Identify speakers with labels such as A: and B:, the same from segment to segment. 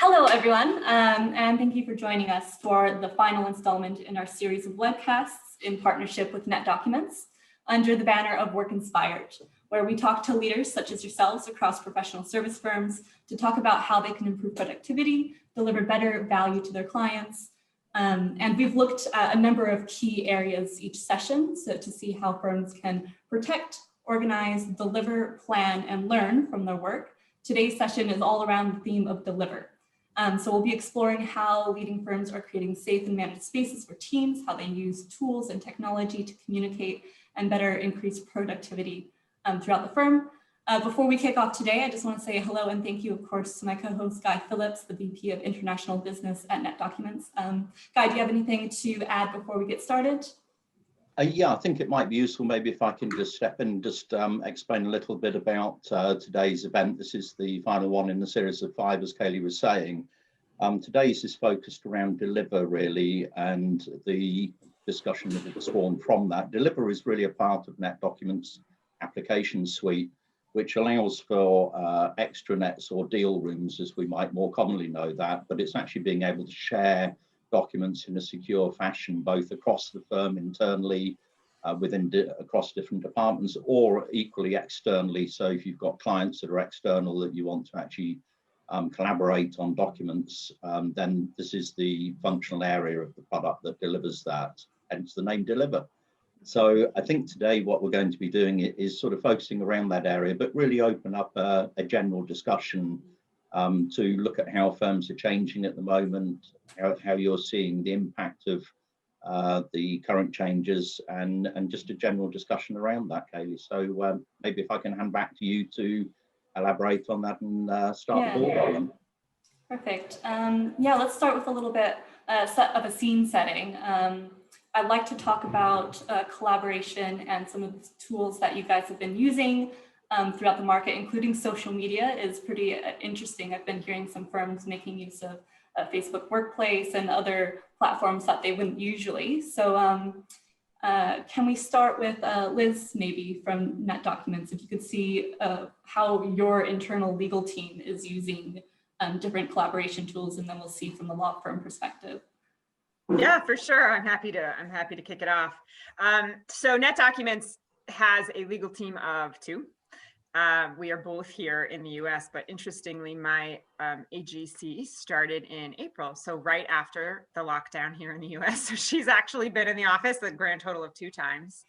A: Hello, everyone, and thank you for joining us for the final installment in our series of webcasts in partnership with NetDocuments under the banner of Work Inspired, where we talk to leaders such as yourselves across professional service firms to talk about how they can improve productivity, deliver better value to their clients. And we've looked at a number of key areas each session, so to see how firms can protect, organize, deliver, plan, and learn from their work. Today's session is all around the theme of deliver. So we'll be exploring how leading firms are creating safe and managed spaces for teams, how they use tools and technology to communicate and better increase productivity throughout the firm. Before we kick off today, I just want to say hello and thank you, of course, to my co-host, Guy Phillips, the VP of International Business at NetDocuments. Guy, do you have anything to add before we get started?
B: Yeah, I think it might be useful maybe if I can just step in and just explain a little bit about today's event. This is the final one in the series of 5, as Kaylee was saying. Today's is focused around deliver, really, and the discussion that will spawn from that. Deliver is really a part of NetDocuments application suite, which allows for extranets or deal rooms, as we might more commonly know that, but it's actually being able to share documents in a secure fashion, both across the firm internally, across different departments, or equally externally. So if you've got clients that are external that you want to actually collaborate on documents, then this is the functional area of the product that delivers that, hence the name Deliver. So I think today what we're going to be doing is sort of focusing around that area, but really open up a general discussion to look at how firms are changing at the moment, how you're seeing the impact of the current changes, and just a general discussion around that, Kaylee. So maybe if I can hand back to you to elaborate on that and start the ball rolling.
A: Perfect. Yeah, let's start with a little bit of a scene setting. I'd like to talk about collaboration and some of the tools that you guys have been using throughout the market, including social media, is pretty interesting. I've been hearing some firms making use of Facebook Workplace and other platforms that they wouldn't usually. So can we start with Liz, maybe from NetDocuments, if you could see how your internal legal team is using different collaboration tools, and then we'll see from the law firm perspective.
C: Yeah, for sure. I'm happy to kick it off. So NetDocuments has a legal team of 2. We are both here in the US, but interestingly, my AGC started in April, so right after the lockdown here in the US. So she's actually been in the office a grand total of 2 times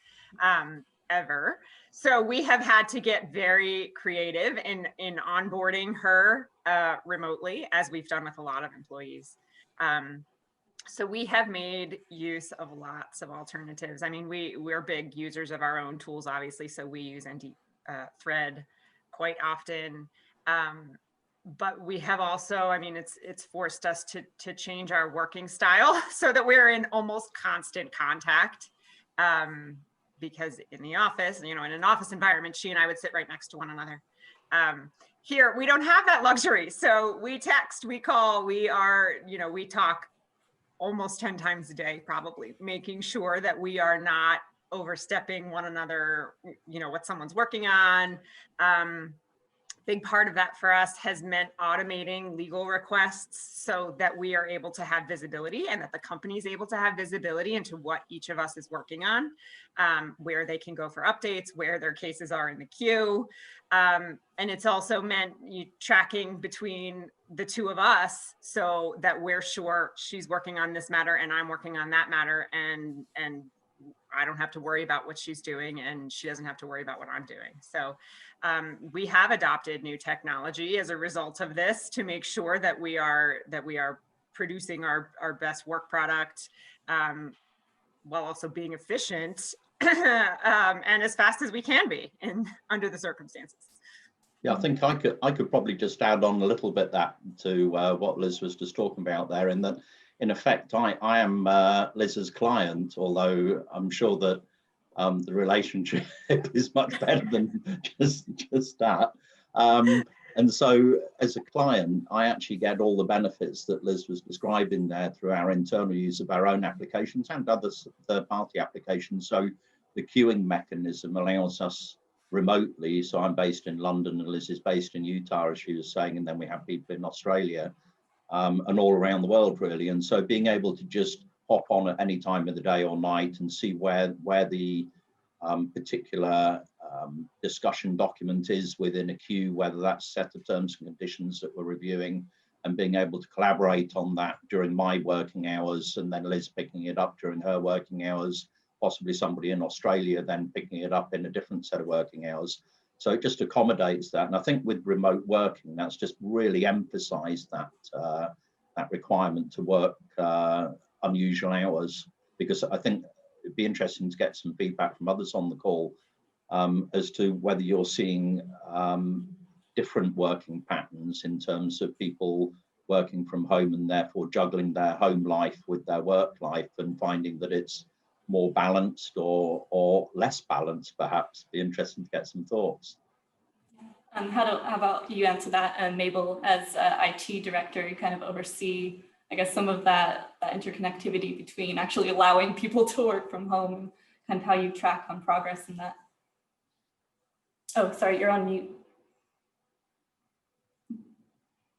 C: ever. So we have had to get very creative in onboarding her remotely, as we've done with a lot of employees. So we have made use of lots of alternatives. I mean, we're big users of our own tools, obviously, so we use Thread quite often, but we have also, I mean, it's forced us to change our working style so that we're in almost constant contact, because in the office, in an office environment, she and I would sit right next to one another. Here, we don't have that luxury, so we text, we call, we talk almost 10 times a day, probably, making sure that we are not overstepping one another, what someone's working on. Big part of that for us has meant automating legal requests so that we are able to have visibility, and that the company is able to have visibility into what each of us is working on, where they can go for updates, where their cases are in the queue. And it's also meant tracking between the 2 of us so that we're sure she's working on this matter and I'm working on that matter, and I don't have to worry about what she's doing and she doesn't have to worry about what I'm doing. So we have adopted new technology as a result of this to make sure that we are producing our best work product while also being efficient and as fast as we can be under the circumstances.
B: Yeah, I think I could probably just add on a little bit to what Liz was just talking about there, in that, in effect, I am Liz's client, although I'm sure that the relationship is much better than just that. And so as a client, I actually get all the benefits that Liz was describing there through our internal use of our own applications and other third-party applications. So the queuing mechanism allows us remotely. So I'm based in London and Liz is based in Utah, as she was saying, and then we have people in Australia. and all around the world, really. And so being able to just hop on at any time of the day or night and see where the particular discussion document is within a queue, whether that's a set of terms and conditions that we're reviewing, and being able to collaborate on that during my working hours, and then Liz picking it up during her working hours, possibly somebody in Australia then picking it up in a different set of working hours. So it just accommodates that. And I think with remote working, that's just really emphasized that that requirement to work unusual hours, because I think it'd be interesting to get some feedback from others on the call as to whether you're seeing different working patterns in terms of people working from home and therefore juggling their home life with their work life and finding that it's more balanced or less balanced, perhaps. Be interesting to get some thoughts.
A: How about you answer that, Mabel, as IT director, you kind of oversee, I guess, some of that interconnectivity between actually allowing people to work from home and how you track on progress in that. Oh, sorry, you're on mute.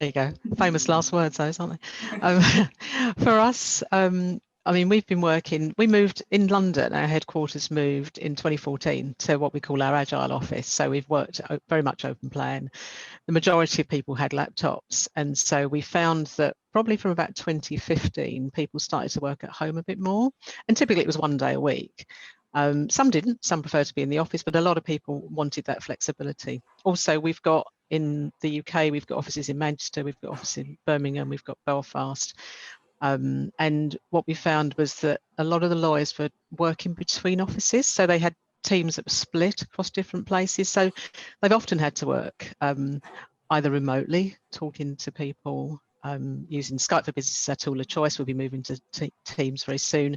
D: There you go. Famous last words, those, aren't they? For us, I mean, we've been working, we moved in London, our headquarters moved in 2014 to what we call our agile office. So we've worked very much open plan. The majority of people had laptops. And so we found that probably from about 2015, people started to work at home a bit more. And typically it was 1 day a week. Some didn't, some prefer to be in the office, but a lot of people wanted that flexibility. Also, we've got in the UK, we've got offices in Manchester, we've got offices in Birmingham, we've got Belfast. And what we found was that a lot of the lawyers were working between offices. So they had teams that were split across different places. So they've often had to work either remotely, talking to people, using Skype for Business as our tool of choice. We'll be moving to Teams very soon,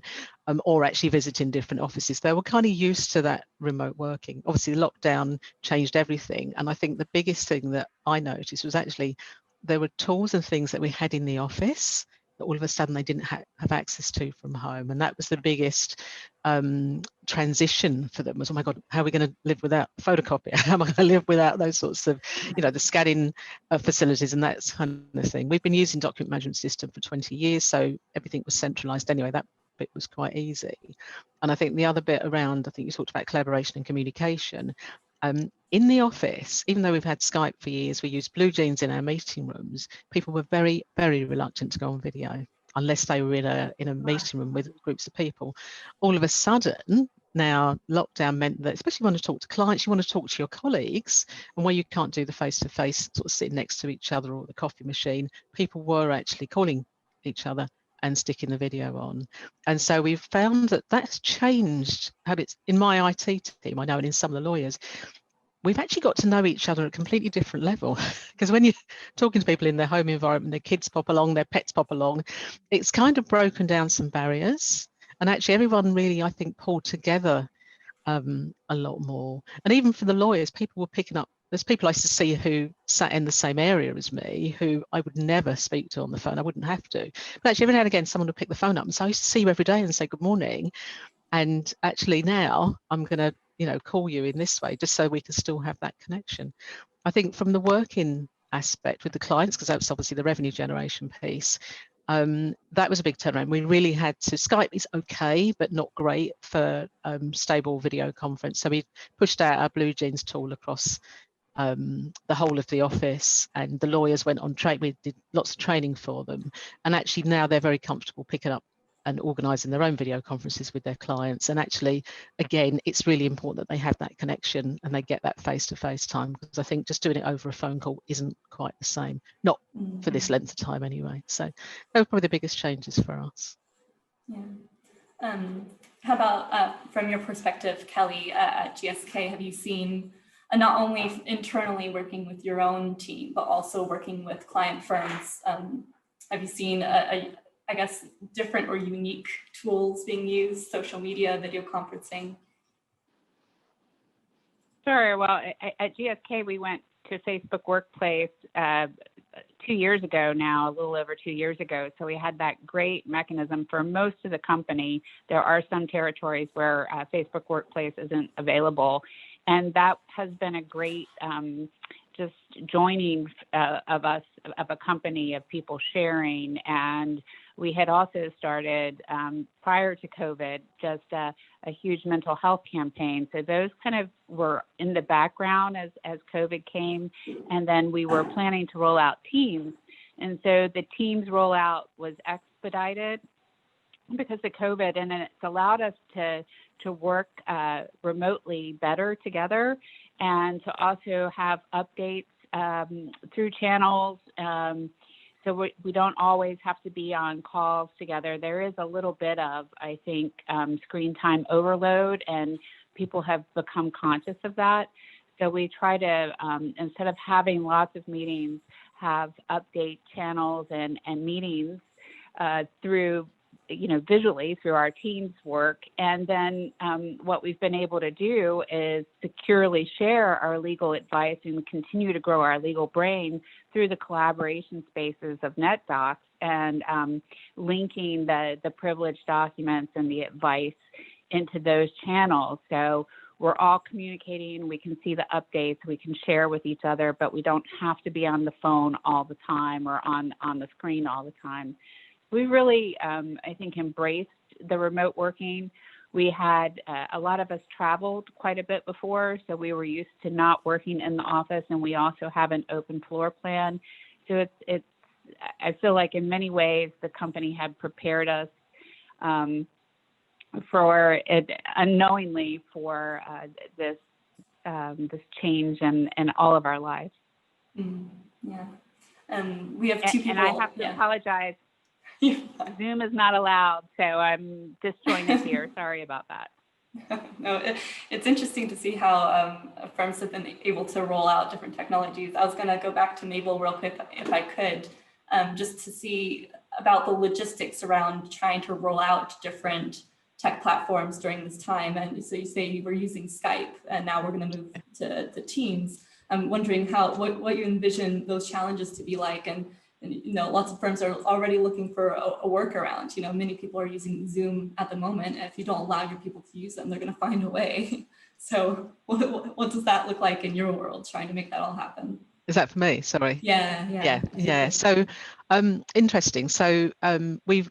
D: or actually visiting different offices. They were kind of used to that remote working. Obviously, the lockdown changed everything. And I think the biggest thing that I noticed was actually there were tools and things that we had in the office that all of a sudden they didn't have access to from home. And that was the biggest transition for them, was, oh my God, how are we going to live without a photocopier? How am I going to live without those sorts of, you know, the scanning facilities and that kind of thing. We've been using document management system for 20 years, so everything was centralized anyway. That bit was quite easy. And I think the other bit around, I think you talked about collaboration and communication. In the office, even though we've had Skype for years, we use Blue Jeans in our meeting rooms. People were very, very reluctant to go on video unless they were in a meeting room with groups of people. All of a sudden, now lockdown meant that, especially when you want to talk to clients, you want to talk to your colleagues, and where you can't do the face-to-face sort of sitting next to each other or the coffee machine, people were actually calling each other and sticking the video on. And so we've found that that's changed habits in my IT team, I know, and in some of the lawyers. We've actually got to know each other at a completely different level, because when you're talking to people in their home environment, their kids pop along, their pets pop along, it's kind of broken down some barriers. And actually everyone really, I think, pulled together a lot more. And even for the lawyers, people were picking up, there's people I used to see who sat in the same area as me, who I would never speak to on the phone. I wouldn't have to. But actually every now and again, someone would pick the phone up. And so I used to see you every day and say, good morning. And actually now I'm going to, you know, call you in this way, just so we can still have that connection. I think from the working aspect with the clients, because that's obviously the revenue generation piece, that was a big turnaround. We really had to, Skype is okay, but not great for stable video conference. So we pushed out our Blue Jeans tool across the whole of the office, and the lawyers went on track. We did lots of training for them, and actually now they're very comfortable picking up and organising their own video conferences with their clients. And actually, again, it's really important that they have that connection and they get that face-to-face time, because I think just doing it over a phone call isn't quite the same, not for this length of time anyway. So those are probably the biggest changes for us.
A: Yeah. How about from your perspective, Kelly, at GSK, have you seen not only internally working with your own team, but also working with client firms? Have you seen I guess, different or unique tools being used, social media, video conferencing?
E: Sure. Well, at GSK, we went to Facebook Workplace 2 years ago now, a little over 2 years ago. So we had that great mechanism for most of the company. There are some territories where Facebook Workplace isn't available. And that has been a great just joining of a company of people sharing. And we had also started prior to COVID, just a huge mental health campaign. So those kind of were in the background as COVID came. And then we were planning to roll out Teams. And so the Teams rollout was expedited because of COVID, and then it's allowed us to work remotely better together, and to also have updates through channels. So we don't always have to be on calls together. There is a little bit of, I think, screen time overload, and people have become conscious of that. So we try to, instead of having lots of meetings, have update channels and meetings through, visually through our Teams work. And then what we've been able to do is securely share our legal advice and continue to grow our legal brain through the collaboration spaces of NetDocs, and linking the privileged documents and the advice into those channels. So we're all communicating, we can see the updates, we can share with each other, but we don't have to be on the phone all the time or on the screen all the time. We really, I think, embraced the remote working. We had, a lot of us traveled quite a bit before, so we were used to not working in the office, and we also have an open floor plan. So it's I feel like in many ways the company had prepared us for it unknowingly for this change in all of our lives.
A: Yeah. We have two people.
E: And I have to apologize. Zoom is not allowed, so I'm disjointed here. Sorry about that.
A: No, it's interesting to see how firms have been able to roll out different technologies. I was going to go back to Mabel real quick, if I could, just to see about the logistics around trying to roll out different tech platforms during this time. And so you say you were using Skype, and now we're going to move to the Teams. I'm wondering what you envision those challenges to be like, and lots of firms are already looking for a workaround. Many people are using Zoom at the moment. And if you don't allow your people to use them, they're going to find a way. So what does that look like in your world, trying to make that all happen?
D: Is that for me? Sorry.
A: Yeah.
D: So interesting. So we've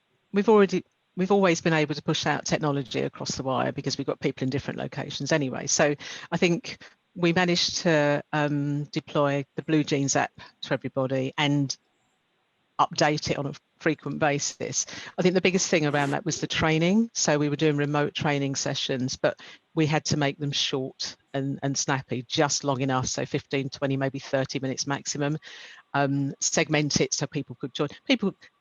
D: always been able to push out technology across the wire because we've got people in different locations anyway. So I think we managed to deploy the Blue Jeans app to everybody and update it on a frequent basis. I think the biggest thing around that was the training. So we were doing remote training sessions, but we had to make them short and snappy, just long enough. So 15, 20, maybe 30 minutes maximum. Segment it so people could join.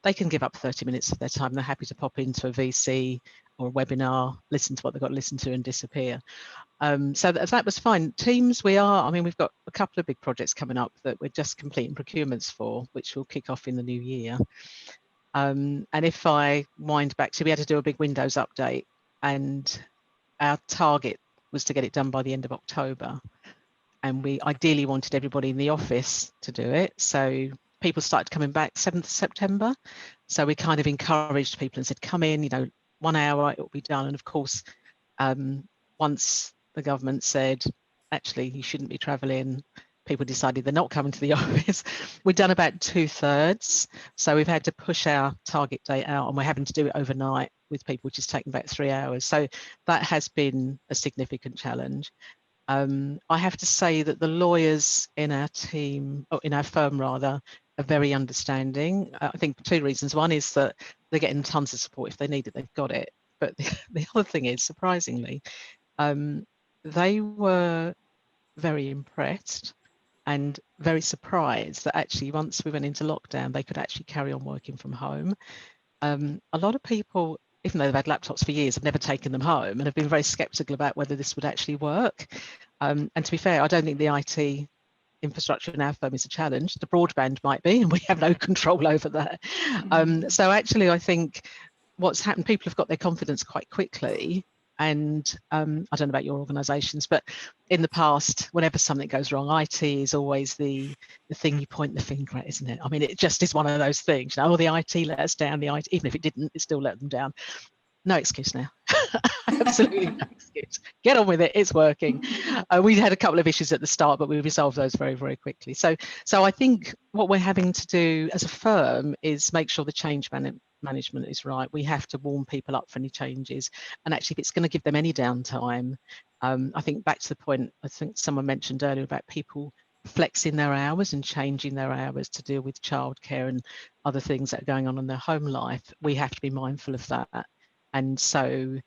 D: They can give up 30 minutes of their time. They're happy to pop into a VC or a webinar, listen to what they've got to listen to and disappear. So that was fine. Teams, we've got a couple of big projects coming up that we're just completing procurements for, which will kick off in the new year. And if I wind back to, we had to do a big Windows update, and our target was to get it done by the end of October. And we ideally wanted everybody in the office to do it. So people started coming back 7th of September. So we kind of encouraged people and said, come in, 1 hour, it will be done. And of course, once the government said, actually, you shouldn't be traveling, people decided they're not coming to the office. We've done about 2/3. So we've had to push our target date out, and we're having to do it overnight with people, which is taking about 3 hours. So that has been a significant challenge. I have to say that the lawyers in our team, or in our firm rather, are very understanding. I think for 2 reasons. One is that they're getting tons of support. If they need it, they've got it. But the other thing is, surprisingly, they were very impressed and very surprised that actually once we went into lockdown, they could actually carry on working from home. A lot of people, even though they've had laptops for years, have never taken them home and have been very skeptical about whether this would actually work. And to be fair, I don't think the IT infrastructure in our firm is a challenge. The broadband might be, and we have no control over that. So actually, I think what's happened, people have got their confidence quite quickly. And I don't know about your organisations, but in the past, whenever something goes wrong, IT is always the thing you point the finger at, isn't it? I mean, it just is one of those things. The IT let us down. The IT, even if it didn't, it still let them down. no excuse now. Absolutely no excuse. Get on with it. It's working. We had a couple of issues at the start, but we resolved those very, very quickly. So I think what we're having to do as a firm is make sure the change management is right. We have to warm people up for any changes. And actually, if it's going to give them any downtime, I think back to the point I think someone mentioned earlier about people flexing their hours and changing their hours to deal with childcare and other things that are going on in their home life. We have to be mindful of that. And so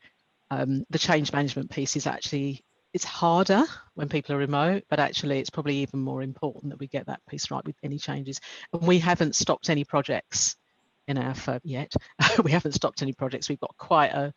D: the change management piece is actually, it's harder when people are remote, but actually it's probably even more important that we get that piece right with any changes. And we haven't stopped any projects in our firm yet. We haven't stopped any projects. We've got quite a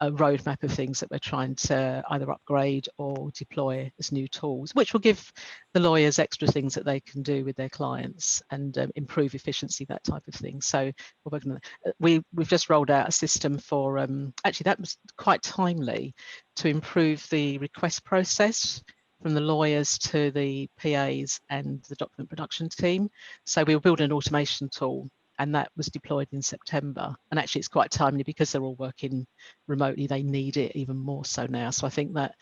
D: roadmap of things that we're trying to either upgrade or deploy as new tools, which will give the lawyers extra things that they can do with their clients and improve efficiency, that type of thing. So we're working on that. We've just rolled out a system for, actually that was quite timely, to improve the request process from the lawyers to the PAs and the document production team. So we were building an automation tool, and that was deployed in September. And actually it's quite timely because they're all working remotely. They need it even more so now. So I think that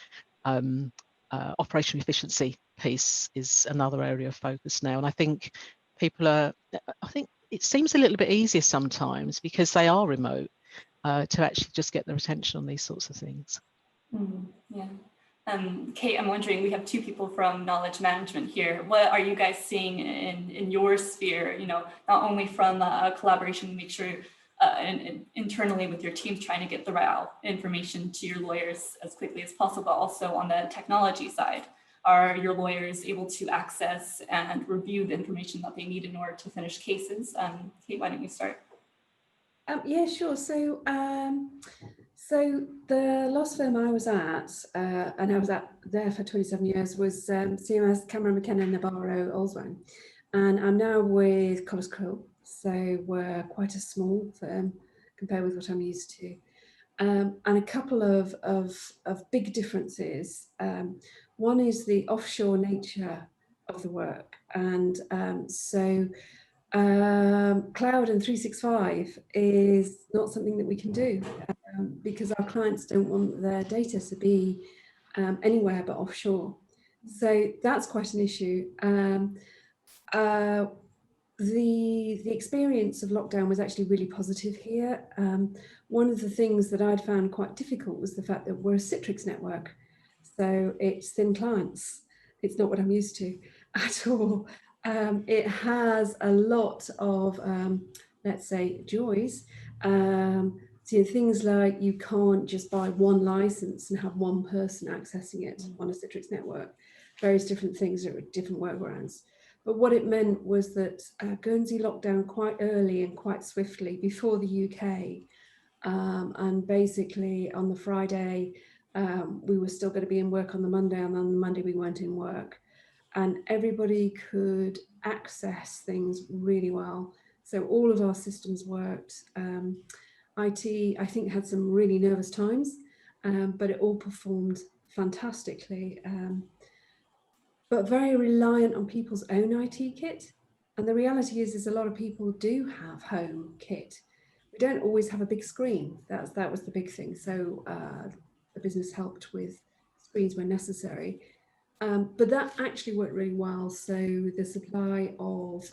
D: operational efficiency piece is another area of focus now. And I think people are, I think it seems a little bit easier sometimes because they are remote to actually just get their attention on these sorts of things.
A: Yeah. Kate, I'm wondering, we have two people from knowledge management here. What are you guys seeing in your sphere, not only from collaboration, make sure internally with your teams trying to get the right information to your lawyers as quickly as possible, but also on the technology side, are your lawyers able to access and review the information that they need in order to finish cases? Kate, why don't you start?
F: Yeah, sure. So the last firm I was at, and I was there for 27 years, was CMS Cameron McKenna Nabarro Olswang, and I'm now with Collas Crill. So we're quite a small firm compared with what I'm used to, and a couple of big differences. One is the offshore nature of the work, and Cloud and 365 is not something that we can do because our clients don't want their data to be anywhere but offshore. So that's quite an issue. The experience of lockdown was actually really positive here. One of the things that I'd found quite difficult was the fact that we're a Citrix network. So it's thin clients. It's not what I'm used to at all. It has a lot of, let's say, joys. So things like you can't just buy one license and have one person accessing it on a Citrix network. Various different things, different workarounds. But what it meant was that Guernsey locked down quite early and quite swiftly before the UK. And basically on the Friday, we were still going to be in work on the Monday, and on the Monday we weren't in work. And everybody could access things really well. So all of our systems worked. IT, I think, had some really nervous times, but it all performed fantastically. But very reliant on people's own IT kit. And the reality is a lot of people do have home kit. We don't always have a big screen. That was the big thing. So the business helped with screens when necessary. But that actually worked really well. So the supply of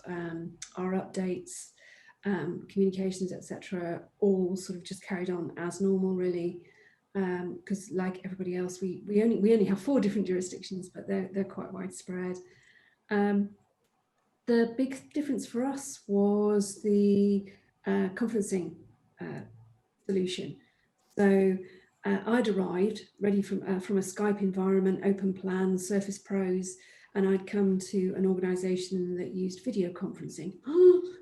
F: our updates, communications, etc., all sort of just carried on as normal, really. Because like everybody else, we only have 4 different jurisdictions, but they're quite widespread. The big difference for us was the conferencing solution. So I'd arrived ready from a Skype environment, open plans, Surface Pros, and I'd come to an organisation that used video conferencing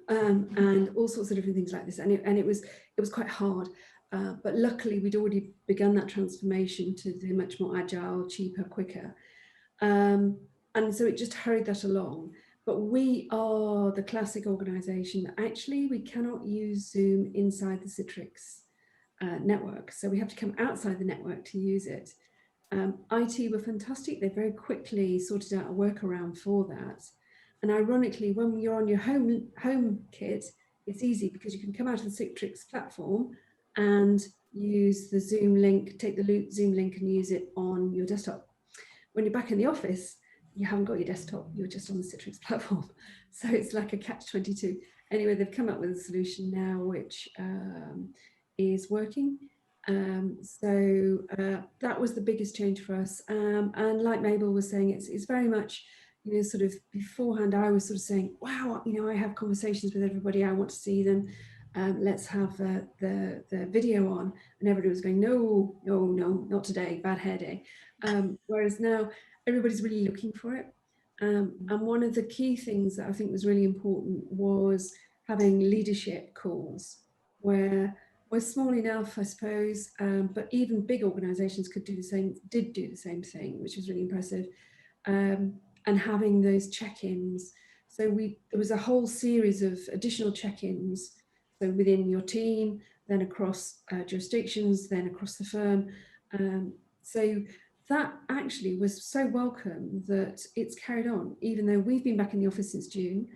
F: and all sorts of different things like this, and it was quite hard. But luckily, we'd already begun that transformation to the much more agile, cheaper, quicker, and so it just hurried that along. But we are the classic organisation that actually we cannot use Zoom inside the Citrix network, so we have to come outside the network to use it. IT were fantastic. They very quickly sorted out a workaround for that. And ironically, when you're on your home kit, it's easy because you can come out of the Citrix platform and use the Zoom link, take the Zoom link and use it on your desktop. When you're back in the office, you haven't got your desktop, you're just on the Citrix platform. So it's like a catch-22. Anyway, they've come up with a solution now which is working. That was the biggest change for us. And like Mabel was saying, it's very much, you know, sort of beforehand, I was sort of saying, wow, you know, I have conversations with everybody, I want to see them. Let's have the video on. And everybody was going, no, not today, bad hair day. Whereas now everybody's really looking for it. And one of the key things that I think was really important was having leadership calls where we're small enough, I suppose, but even big organizations did do the same thing, which was really impressive. And having those check-ins. So there was a whole series of additional check-ins. So within your team, then across jurisdictions, then across the firm. So that actually was so welcome that it's carried on, even though we've been back in the office since June.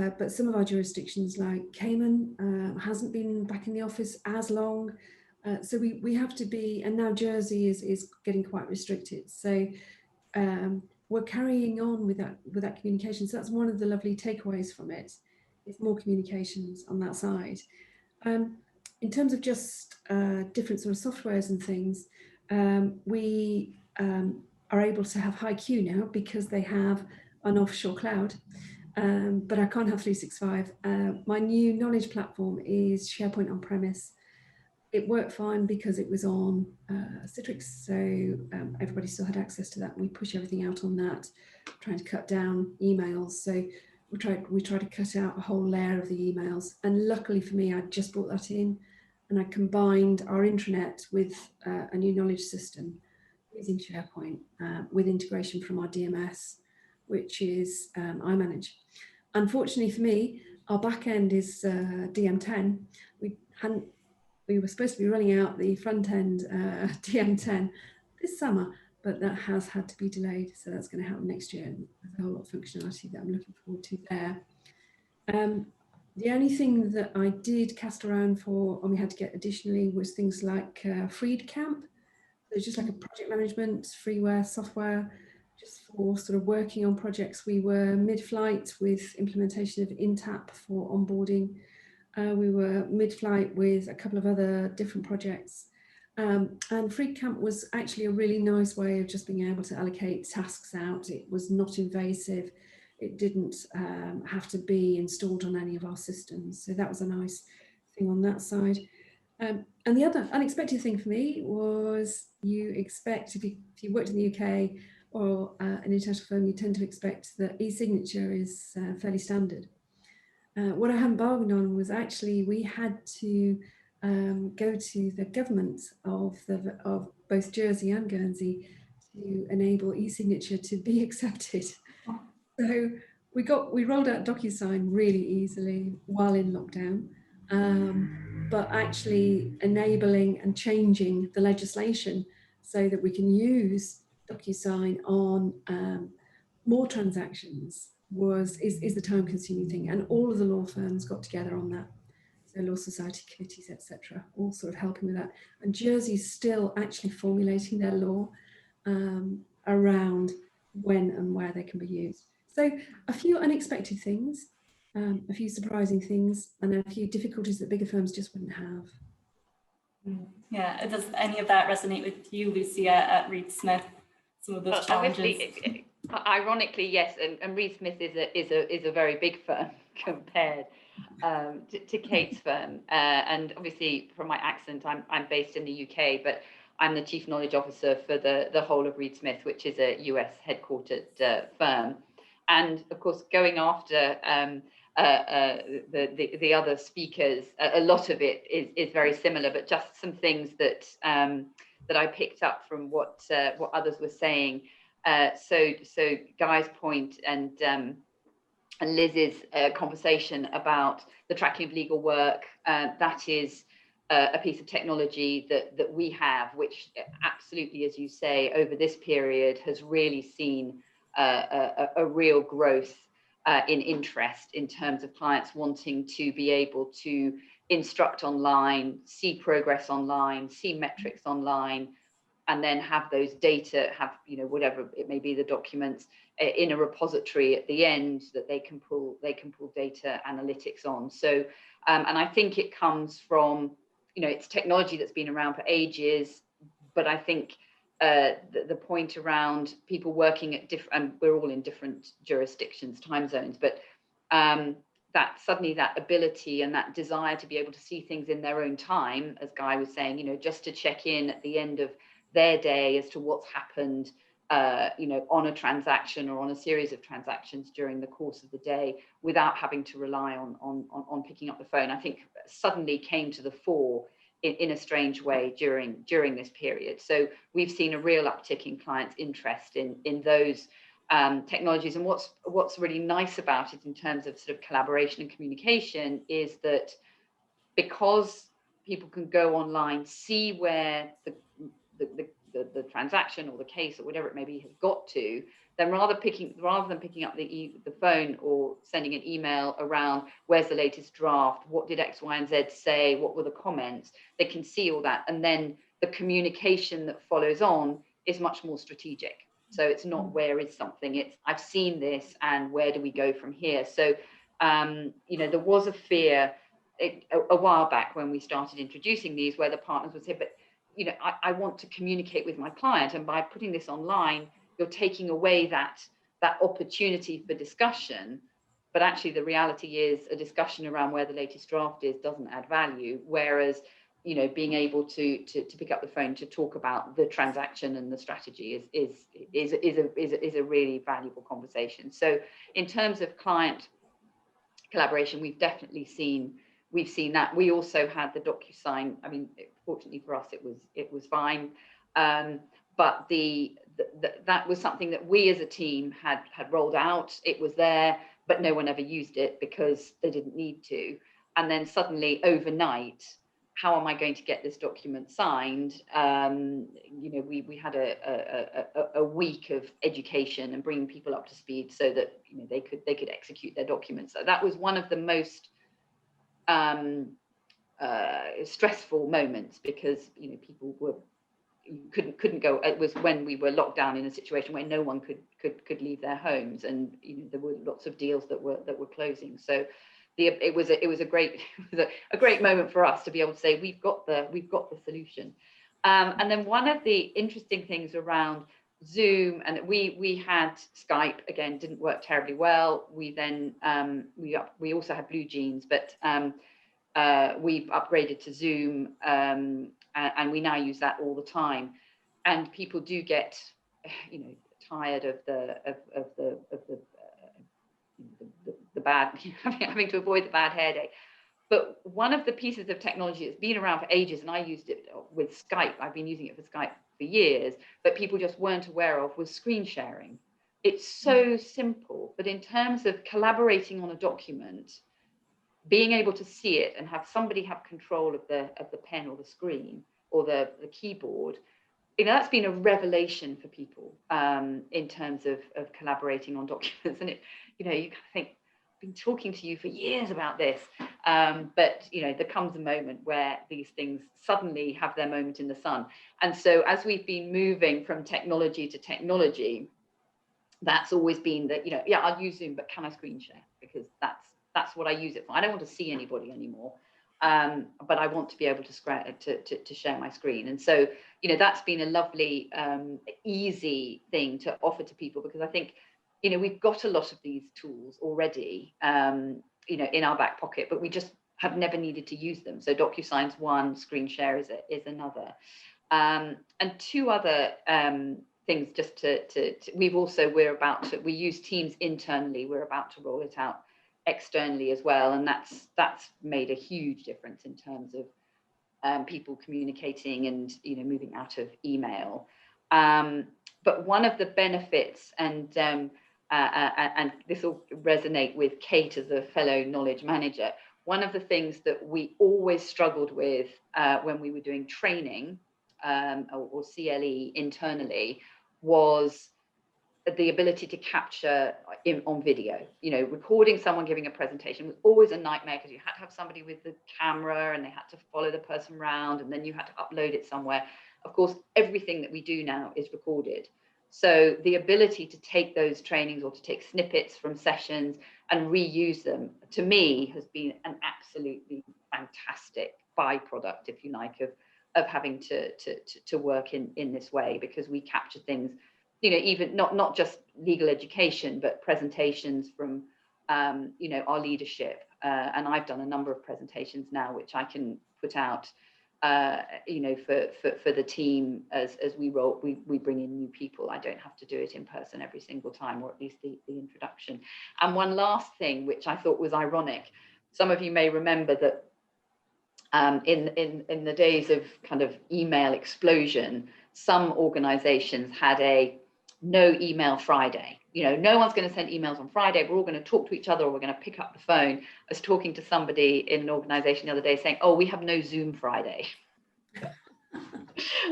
F: But some of our jurisdictions like Cayman hasn't been back in the office as long. So we have to be, and now Jersey is getting quite restricted. So we're carrying on with that communication. So that's one of the lovely takeaways from it. It's more communications on that side. In terms of just different sort of softwares and things, we are able to have HiQ now because they have an offshore cloud. But I can't have 365. My new knowledge platform is SharePoint on premise. It worked fine because it was on Citrix, so everybody still had access to that. We push everything out on that, trying to cut down emails. So we tried to cut out a whole layer of the emails. And luckily for me, I just brought that in, and I combined our intranet with a new knowledge system using SharePoint with integration from our DMS, which is I manage. Unfortunately for me, our back end is DM10. We were supposed to be running out the front end DM10 this summer, but that has had to be delayed. So that's going to happen next year. There's a whole lot of functionality that I'm looking forward to there. The only thing that I did cast around for, and we had to get additionally, was things like FreedCamp. So it's just like a project management freeware software, just for sort of working on projects. We were mid-flight with implementation of InTap for onboarding. We were mid-flight with a couple of other different projects. And FreeCamp was actually a really nice way of just being able to allocate tasks out. It was not invasive. It didn't have to be installed on any of our systems. So that was a nice thing on that side. And the other unexpected thing for me was you expect, if you worked in the UK or an international firm, you tend to expect that e-signature is fairly standard. What I hadn't bargained on was actually we had to go to the government of both Jersey and Guernsey to enable e-signature to be accepted. So we rolled out DocuSign really easily while in lockdown, but actually enabling and changing the legislation so that we can use DocuSign on more transactions is the time-consuming thing, and all of the law firms got together on that. So law society committees, etc., all sort of helping with that. And Jersey's still actually formulating their law around when and where they can be used. So a few unexpected things, a few surprising things, and a few difficulties that bigger firms just wouldn't have.
A: Yeah, does any of that resonate with you, Lucia, at Reed Smith? Some of those challenges.
G: Ironically, yes, and Reed Smith is a very big firm compared to Kate's firm, and obviously from my accent, I'm based in the UK, but I'm the Chief Knowledge Officer for the whole of Reed Smith, which is a US headquartered firm, and of course going after the other speakers, a lot of it is very similar, but just some things that that I picked up from what others were saying. So Guy's point and Liz's conversation about the tracking of legal work, that is a piece of technology that we have, which absolutely, as you say, over this period has really seen a real growth in interest in terms of clients wanting to be able to instruct online, see progress online, see metrics online, and then have those data, have, you know, whatever it may be, the documents in a repository at the end that they can pull data analytics on. So, and I think it comes from, you know, it's technology that's been around for ages, but I think the point around people working at different, and we're all in different jurisdictions, time zones, but that suddenly that ability and that desire to be able to see things in their own time, as Guy was saying, you know, just to check in at the end of their day as to what's happened, you know, on a transaction or on a series of transactions during the course of the day, without having to rely on picking up the phone, I think suddenly came to the fore in a strange way during this period. So we've seen a real uptick in clients' interest in those technologies. And what's really nice about it in terms of sort of collaboration and communication is that because people can go online, see where the transaction or the case or whatever it may be has got to, then rather than picking up the phone or sending an email around where's the latest draft, what did X, Y, and Z say, what were the comments, they can see all that, and then the communication that follows on is much more strategic. So it's not where is something, it's I've seen this and where do we go from here. So you know, there was a fear a while back when we started introducing these, where the partners would say, but you know, I want to communicate with my client, and by putting this online, you're taking away that opportunity for discussion. But actually, the reality is a discussion around where the latest draft is doesn't add value. Whereas, you know, being able to pick up the phone to talk about the transaction and the strategy is a really valuable conversation. So, in terms of client collaboration, we've definitely seen that. We also had the DocuSign. I mean, fortunately for us, it was fine. But that was something that we as a team had rolled out. It was there, but no one ever used it because they didn't need to. And then suddenly overnight, how am I going to get this document signed? You know, we had a week of education and bringing people up to speed so that, you know, they could execute their documents. So that was one of the most stressful moments, because, you know, people couldn't go. It was when we were locked down in a situation where no one could leave their homes, and, you know, there were lots of deals that were closing. So it was a great moment for us to be able to say we've got the solution. And then one of the interesting things around Zoom, and we had Skype, again, didn't work terribly well. We then we also had Blue Jeans, but we've upgraded to Zoom, and we now use that all the time. And people do get, you know, tired of the bad, having to avoid the bad hair day. But one of the pieces of technology that's been around for ages, and I used it with Skype, I've been using it for Skype for years, but people just weren't aware of, was screen sharing. It's so simple, but in terms of collaborating on a document, being able to see it and have somebody have control of the pen or the screen or the keyboard, you know, that's been a revelation for people in terms of collaborating on documents. And it, you know, you kind of think, I've been talking to you for years about this, but, you know, there comes a moment where these things suddenly have their moment in the sun. And so as we've been moving from technology to technology, that's always been that, you know, yeah, I'll use Zoom, but can I screen share? Because that's what I use it for. I don't want to see anybody anymore, but I want to be able to share my screen. And so, you know, that's been a lovely, easy thing to offer to people, because I think, you know, we've got a lot of these tools already, you know, in our back pocket, but we just have never needed to use them. So DocuSign's one, screen share is another. And two other things just we use Teams internally. We're about to roll it out externally as well, and that's made a huge difference in terms of people communicating and, you know, moving out of email. But one of the benefits, and this will resonate with Kate as a fellow knowledge manager, one of the things that we always struggled with when we were doing training or CLE internally was the ability to capture on video. You know, recording someone giving a presentation was always a nightmare because you had to have somebody with the camera and they had to follow the person around, and then you had to upload it somewhere. Of course, everything that we do now is recorded. So the ability to take those trainings or to take snippets from sessions and reuse them, to me, has been an absolutely fantastic byproduct, if you like, of having to work in this way, because we capture things, you know, even not just legal education, but presentations from, you know, our leadership. And I've done a number of presentations now, which I can put out, you know, for the team as we bring in new people. I don't have to do it in person every single time, or at least the introduction. And one last thing, which I thought was ironic, some of you may remember that in the days of kind of email explosion, some organizations had a no email Friday. You know, no one's going to send emails on Friday. We're all going to talk to each other, or we're going to pick up the phone. I was talking to somebody in an organization the other day saying, oh, we have no Zoom Friday.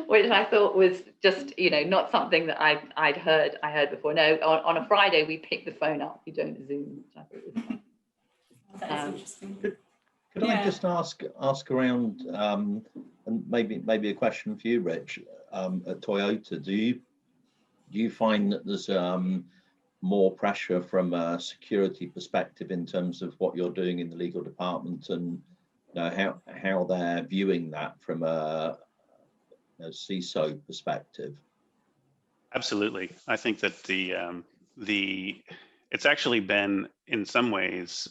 G: Which I thought was just, you know, not something that I heard before. No, on a Friday, we pick the phone up. We don't Zoom, which I thought was fun.
A: That's interesting.
B: Could I just ask around, and maybe a question for you, Rich, at Toyota? Do you find that there's more pressure from a security perspective in terms of what you're doing in the legal department, and you know, how they're viewing that from a CISO perspective?
H: Absolutely. I think that it's actually been, in some ways,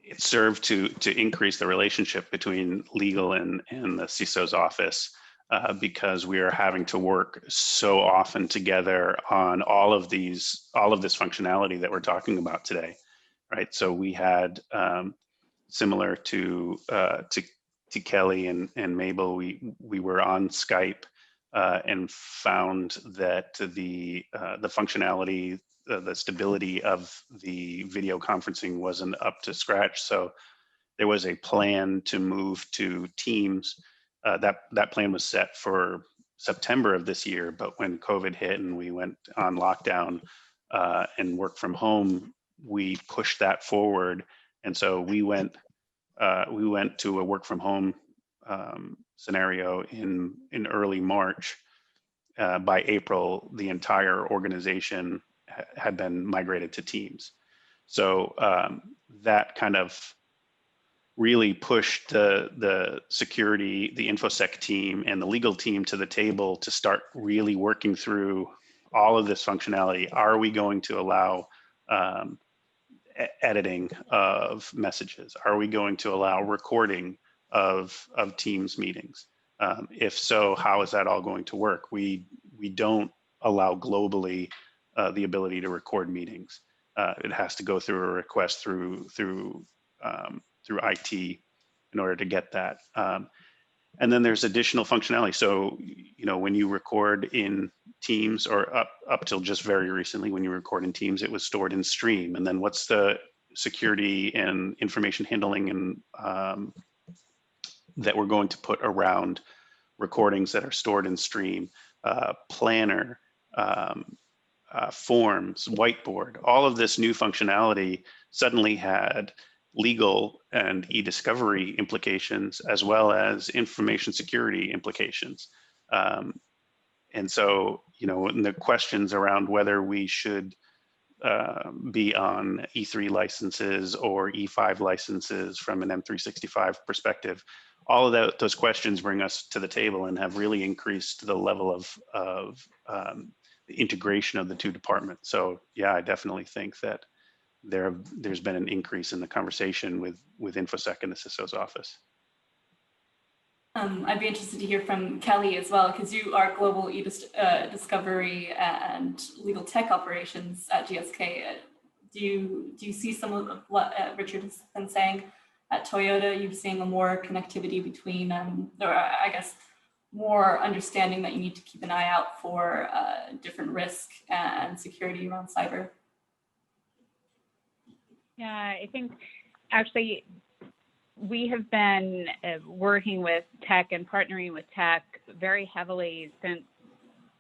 H: it served to increase the relationship between legal and the CISO's office, because we are having to work so often together on all of this functionality that we're talking about today, right? So we had, similar to Kelly and Mabel, we were on Skype and found that the functionality, the stability of the video conferencing wasn't up to scratch. So there was a plan to move to Teams. That plan was set for September of this year, but when COVID hit and we went on lockdown and work from home, we pushed that forward. And so we went to a work from home scenario in early March. By April, the entire organization had been migrated to Teams. So that kind of really pushed the security, the InfoSec team and the legal team to the table to start really working through all of this functionality. Are we going to allow editing of messages? Are we going to allow recording of Teams meetings? If so, how is that all going to work? We don't allow globally the ability to record meetings. It has to go through a request through IT in order to get that. And then there's additional functionality. So, you know, when you record in Teams, or up till just very recently, when you record in Teams, it was stored in Stream. And then what's the security and information handling and that we're going to put around recordings that are stored in Stream, Planner, Forms, Whiteboard? All of this new functionality suddenly had legal and eDiscovery implications, as well as information security implications. And so, you know, the questions around whether we should be on E3 licenses or E5 licenses from an M365 perspective, all of those questions bring us to the table and have really increased the level of the integration of the two departments. So yeah, I definitely think that there's been an increase in the conversation with InfoSec in the CISO's office.
A: I'd be interested to hear from Kelly as well, because you are global eDiscovery and legal tech operations at GSK. Do you see some of what Richard has been saying at Toyota? You're seeing a more connectivity between, or I guess, more understanding that you need to keep an eye out for different risk and security around cyber?
E: Yeah, I think actually we have been working with tech and partnering with tech very heavily since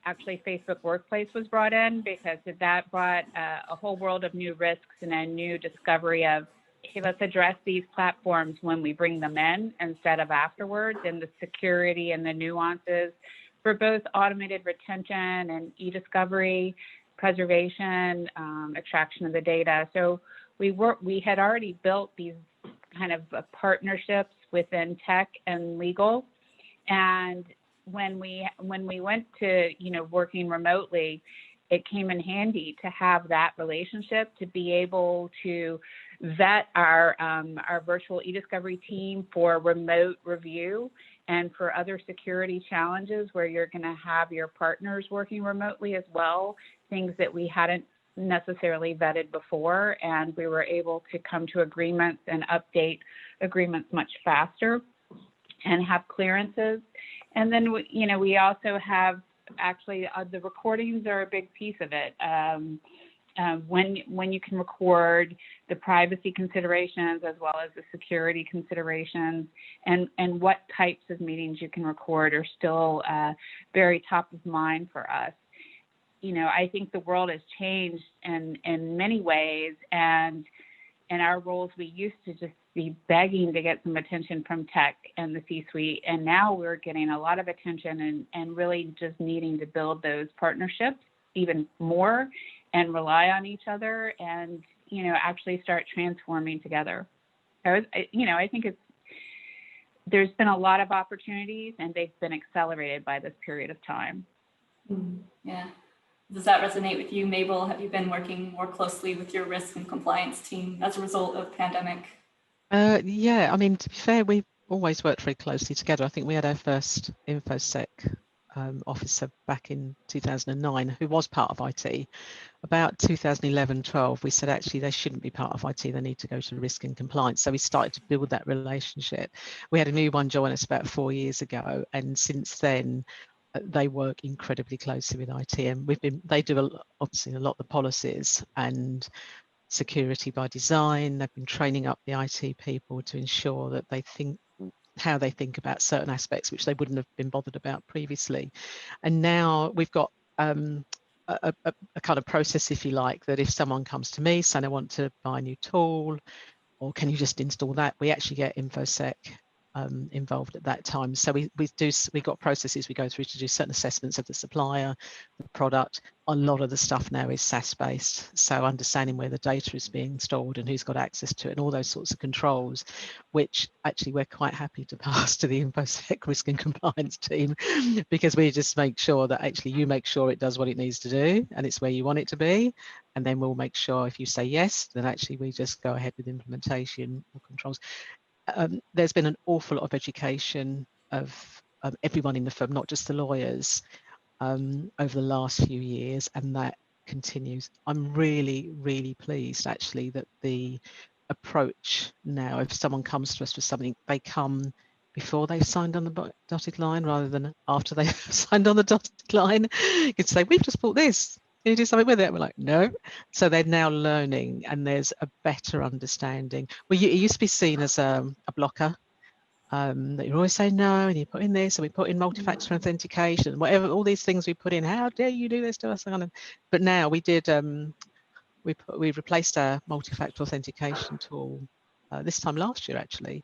E: actually Facebook Workplace was brought in, because that brought a whole world of new risks and a new discovery of, hey, let's address these platforms when we bring them in instead of afterwards, and the security and the nuances for both automated retention and eDiscovery, preservation, extraction of the data. So we had already built these kind of partnerships within tech and legal, and when we went to working remotely, it came in handy to have that relationship, to be able to vet our virtual eDiscovery team for remote review and for other security challenges where you're going to have your partners working remotely as well, things that we hadn't necessarily vetted before, and we were able to come to agreements and update agreements much faster and have clearances. And then we also have actually the recordings are a big piece of it. When you can record the privacy considerations as well as the security considerations, and what types of meetings you can record are still very top of mind for us. I think the world has changed in many ways, and in our roles, we used to just be begging to get some attention from tech and the C-suite, and now we're getting a lot of attention and really just needing to build those partnerships even more and rely on each other and, actually start transforming together. I think there's been a lot of opportunities, and they've been accelerated by this period of time.
A: Yeah. Does that resonate with you, Mabel? Have you been working more closely with your risk and compliance team as a result of pandemic?
D: Yeah, I mean, to be fair, we've always worked very closely together. I think we had our first InfoSec officer back in 2009 who was part of IT. About 2011-12, we said actually they shouldn't be part of IT, they need to go to risk and compliance. So we started to build that relationship. We had a new one join us about 4 years ago, and since then they work incredibly closely with IT, and they do obviously a lot of the policies and security by design. They've been training up the IT people to ensure that they think how they think about certain aspects which they wouldn't have been bothered about previously. And now we've got a kind of process, if you like, that if someone comes to me saying I want to buy a new tool, or can you just install that, we actually get InfoSec involved at that time. So we got processes we go through to do certain assessments of the supplier, the product. A lot of the stuff now is SaaS based, so understanding where the data is being stored and who's got access to it and all those sorts of controls, which actually we're quite happy to pass to the InfoSec risk and compliance team, because we just make sure that actually you make sure it does what it needs to do and it's where you want it to be, and then we'll make sure if you say yes, then actually we just go ahead with implementation or controls. There's been an awful lot of education of everyone in the firm, not just the lawyers, over the last few years, and that continues. I'm really, really pleased actually that the approach now, if someone comes to us for something, they come before they've signed on the dotted line rather than after they've signed on the dotted line. You could say, we've just bought this. Can you do something with it? We're like, no. So they're now learning, and there's a better understanding. Well, it used to be seen as a blocker, that you're always saying no, and you put in this, and we put in multi-factor authentication, whatever, all these things we put in. How dare you do this to us? But now we did, we replaced our multi-factor authentication tool this time last year, actually,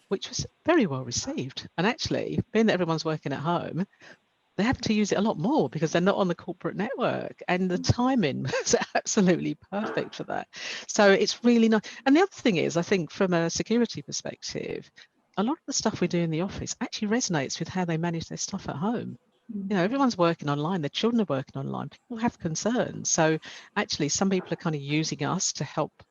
D: which was very well received. And actually, being that everyone's working at home, they have to use it a lot more because they're not on the corporate network, and the timing was absolutely perfect for that. So it's really nice. And the other thing is, I think from a security perspective, a lot of the stuff we do in the office actually resonates with how they manage their stuff at home. Everyone's working online, their children are working online, people have concerns. So actually some people are kind of using us to help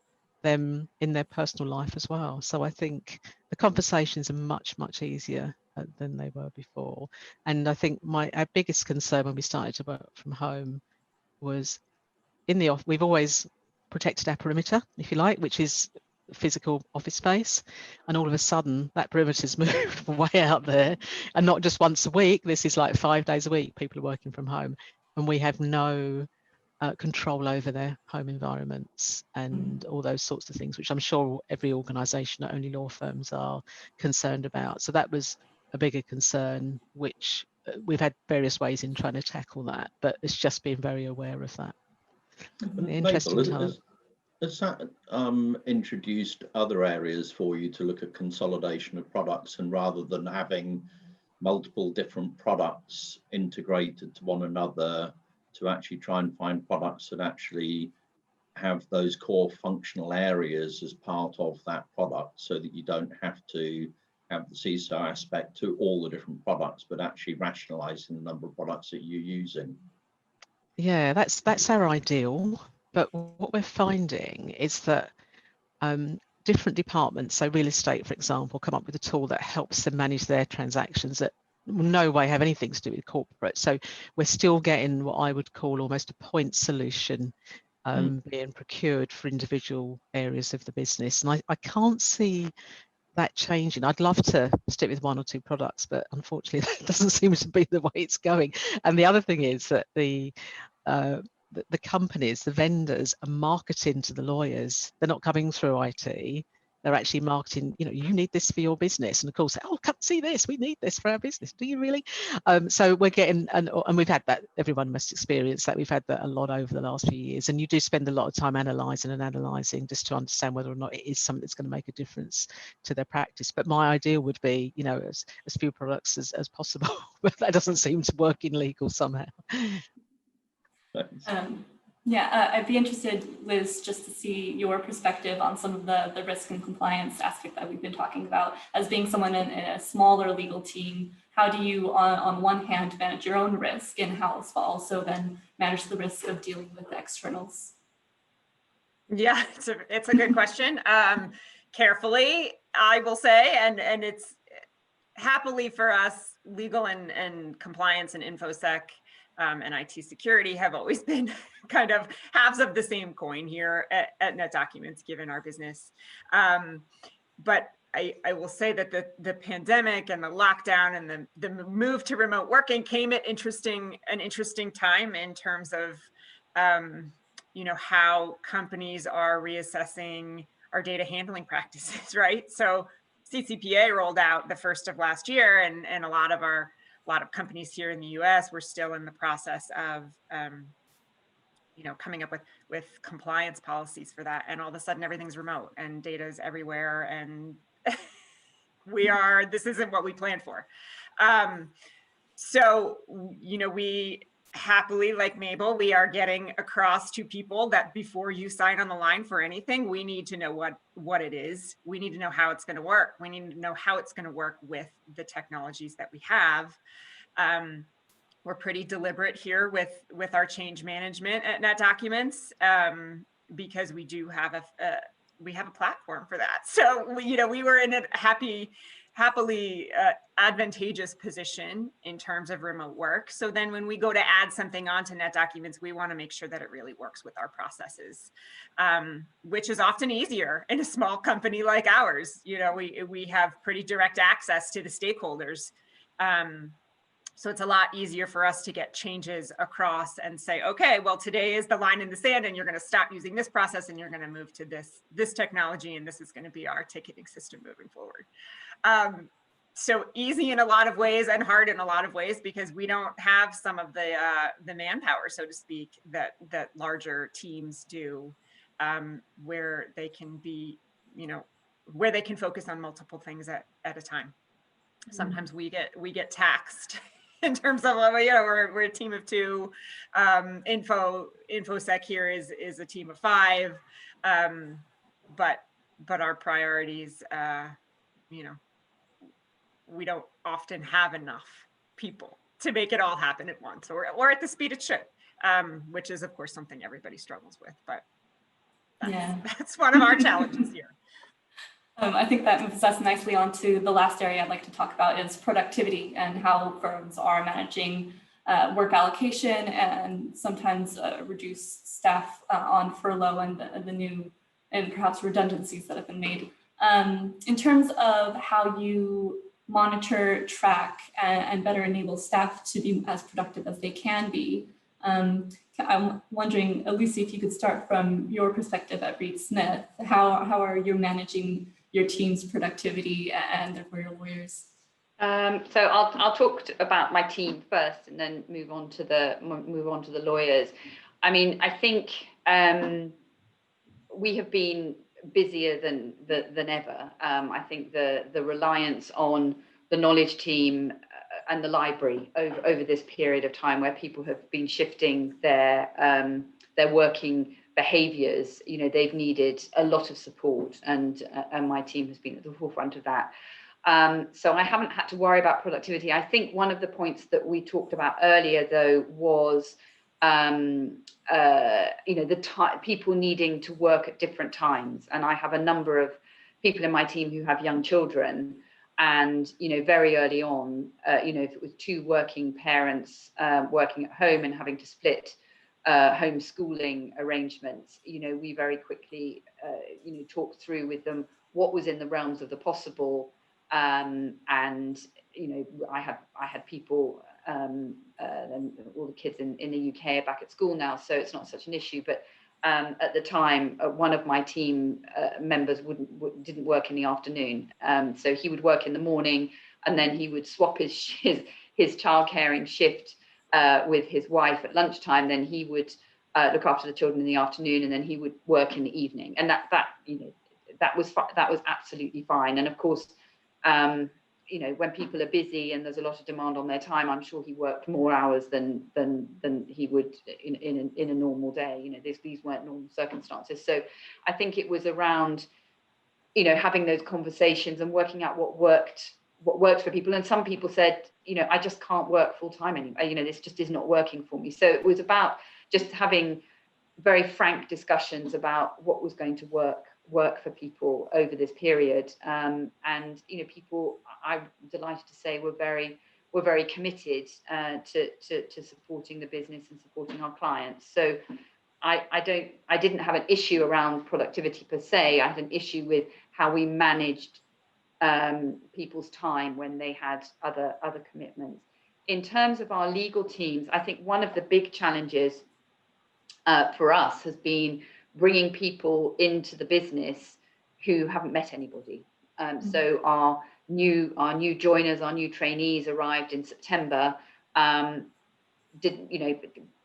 D: them in their personal life as well. So I think the conversations are much, much easier than they were before. And I think our biggest concern when we started to work from home was in the office, we've always protected our perimeter, if you like, which is physical office space, and all of a sudden that perimeter's moved way out there, and not just once a week, this is like 5 days a week people are working from home, and we have no control over their home environments and all those sorts of things, which I'm sure every organisation, not only law firms, are concerned about. So that was a bigger concern, which we've had various ways in trying to tackle that, but it's just being very aware of that. Interesting
B: Mabel,
D: time.
B: has that introduced other areas for you to look at consolidation of products, and rather than having multiple different products integrated to one another, to actually try and find products that actually have those core functional areas as part of that product, so that you don't have to have the CISO aspect to all the different products, but actually rationalizing the number of products that you're using?
D: Yeah, that's our ideal. But what we're finding is that different departments, so real estate, for example, come up with a tool that helps them manage their transactions that no way have anything to do with corporate. So we're still getting what I would call almost a point solution being procured for individual areas of the business. And I can't see that changing. I'd love to stick with one or two products, but unfortunately that doesn't seem to be the way it's going. And the other thing is that the companies, the vendors, are marketing to the lawyers. They're not coming through IT. They're actually marketing, you need this for your business. And of course, oh, come see this. We need this for our business. Do you really? So we're getting, and we've had that, everyone must experience that. We've had that a lot over the last few years. And you do spend a lot of time analysing just to understand whether or not it is something that's going to make a difference to their practice. But my ideal would be, as few products as possible. But that doesn't seem to work in legal somehow.
A: I'd be interested, Liz, just to see your perspective on some of the risk and compliance aspect that we've been talking about. As being someone in a smaller legal team, how do you, on one hand, manage your own risk in-house, but also then manage the risk of dealing with the externals?
C: Yeah, it's a good question. Carefully, I will say, and it's happily for us, legal and compliance and InfoSec and IT security have always been kind of halves of the same coin here at NetDocuments, given our business. But I will say that the pandemic and the lockdown and the move to remote working came at an interesting time in terms of how companies are reassessing our data handling practices, right? So CCPA rolled out the first of last year, and a lot of companies here in the US were still in the process of coming up with compliance policies for that. And all of a sudden everything's remote and data is everywhere, and this isn't what we planned for. So we happily, like Mabel, we are getting across to people that before you sign on the line for anything, we need to know what it is. We need to know how it's going to work. We need to know how it's going to work with the technologies that we have. We're pretty deliberate here with our change management at NetDocuments because we do have a platform for that. So we were in a happily advantageous position in terms of remote work. So then when we go to add something onto NetDocuments, we want to make sure that it really works with our processes, which is often easier in a small company like ours. We have pretty direct access to the stakeholders. So it's a lot easier for us to get changes across and say, okay, well, today is the line in the sand and you're going to stop using this process and you're going to move to this technology, and this is going to be our ticketing system moving forward. So easy in a lot of ways and hard in a lot of ways, because we don't have some of the manpower, so to speak, that larger teams do, where they can be, where they can focus on multiple things at a time. Sometimes we get taxed in terms of, we're a team of 2. InfoSec here is a team of 5, but our priorities, we don't often have enough people to make it all happen at once, or at the speed it should, which is of course something everybody struggles with, but that's one of our challenges here.
A: I think that moves us nicely onto the last area I'd like to talk about is productivity and how firms are managing work allocation and sometimes reduced staff on furlough and the new and perhaps redundancies that have been made. In terms of how you monitor, track, and better enable staff to be as productive as they can be, I'm wondering, Lucy, if you could start from your perspective at Reed Smith, how are you managing your team's productivity and therefore your lawyers?
G: So I'll talk about my team first, and then move on to the lawyers. I mean, I think we have been busier than ever. I think the reliance on the knowledge team and the library over this period of time, where people have been shifting their working behaviours, you know, they've needed a lot of support, and my team has been at the forefront of that. So I haven't had to worry about productivity. I think one of the points that we talked about earlier, though, was you know, people needing to work at different times. And I have a number of people in my team who have young children, and, you know, very early on, you know, if it was two working parents working at home and having to split homeschooling arrangements, you know, we very quickly, you know, talked through with them what was in the realms of the possible. And, you know, I had people, and all the kids in the UK are back at school now, so it's not such an issue. But at the time, one of my team members didn't work in the afternoon, so he would work in the morning, and then he would swap his child caring shift with his wife at lunchtime. Then he would look after the children in the afternoon, and then he would work in the evening. And that you know, that was absolutely fine. And of course, you know, when people are busy and there's a lot of demand on their time, I'm sure he worked more hours than he would in a normal day. You know, these weren't normal circumstances. So I think it was around, you know, having those conversations and working out what worked for people. And some people said, you know, I just can't work full time anymore. You know, this just is not working for me. So it was about just having very frank discussions about what was going to work for people over this period. And, you know, people, I'm delighted to say, were very committed to supporting the business and supporting our clients. So I didn't have an issue around productivity per se. I had an issue with how we managed people's time when they had other commitments. In terms of our legal teams, I think one of the big challenges for us has been bringing people into the business who haven't met anybody. So our new joiners, our new trainees arrived in September. You know,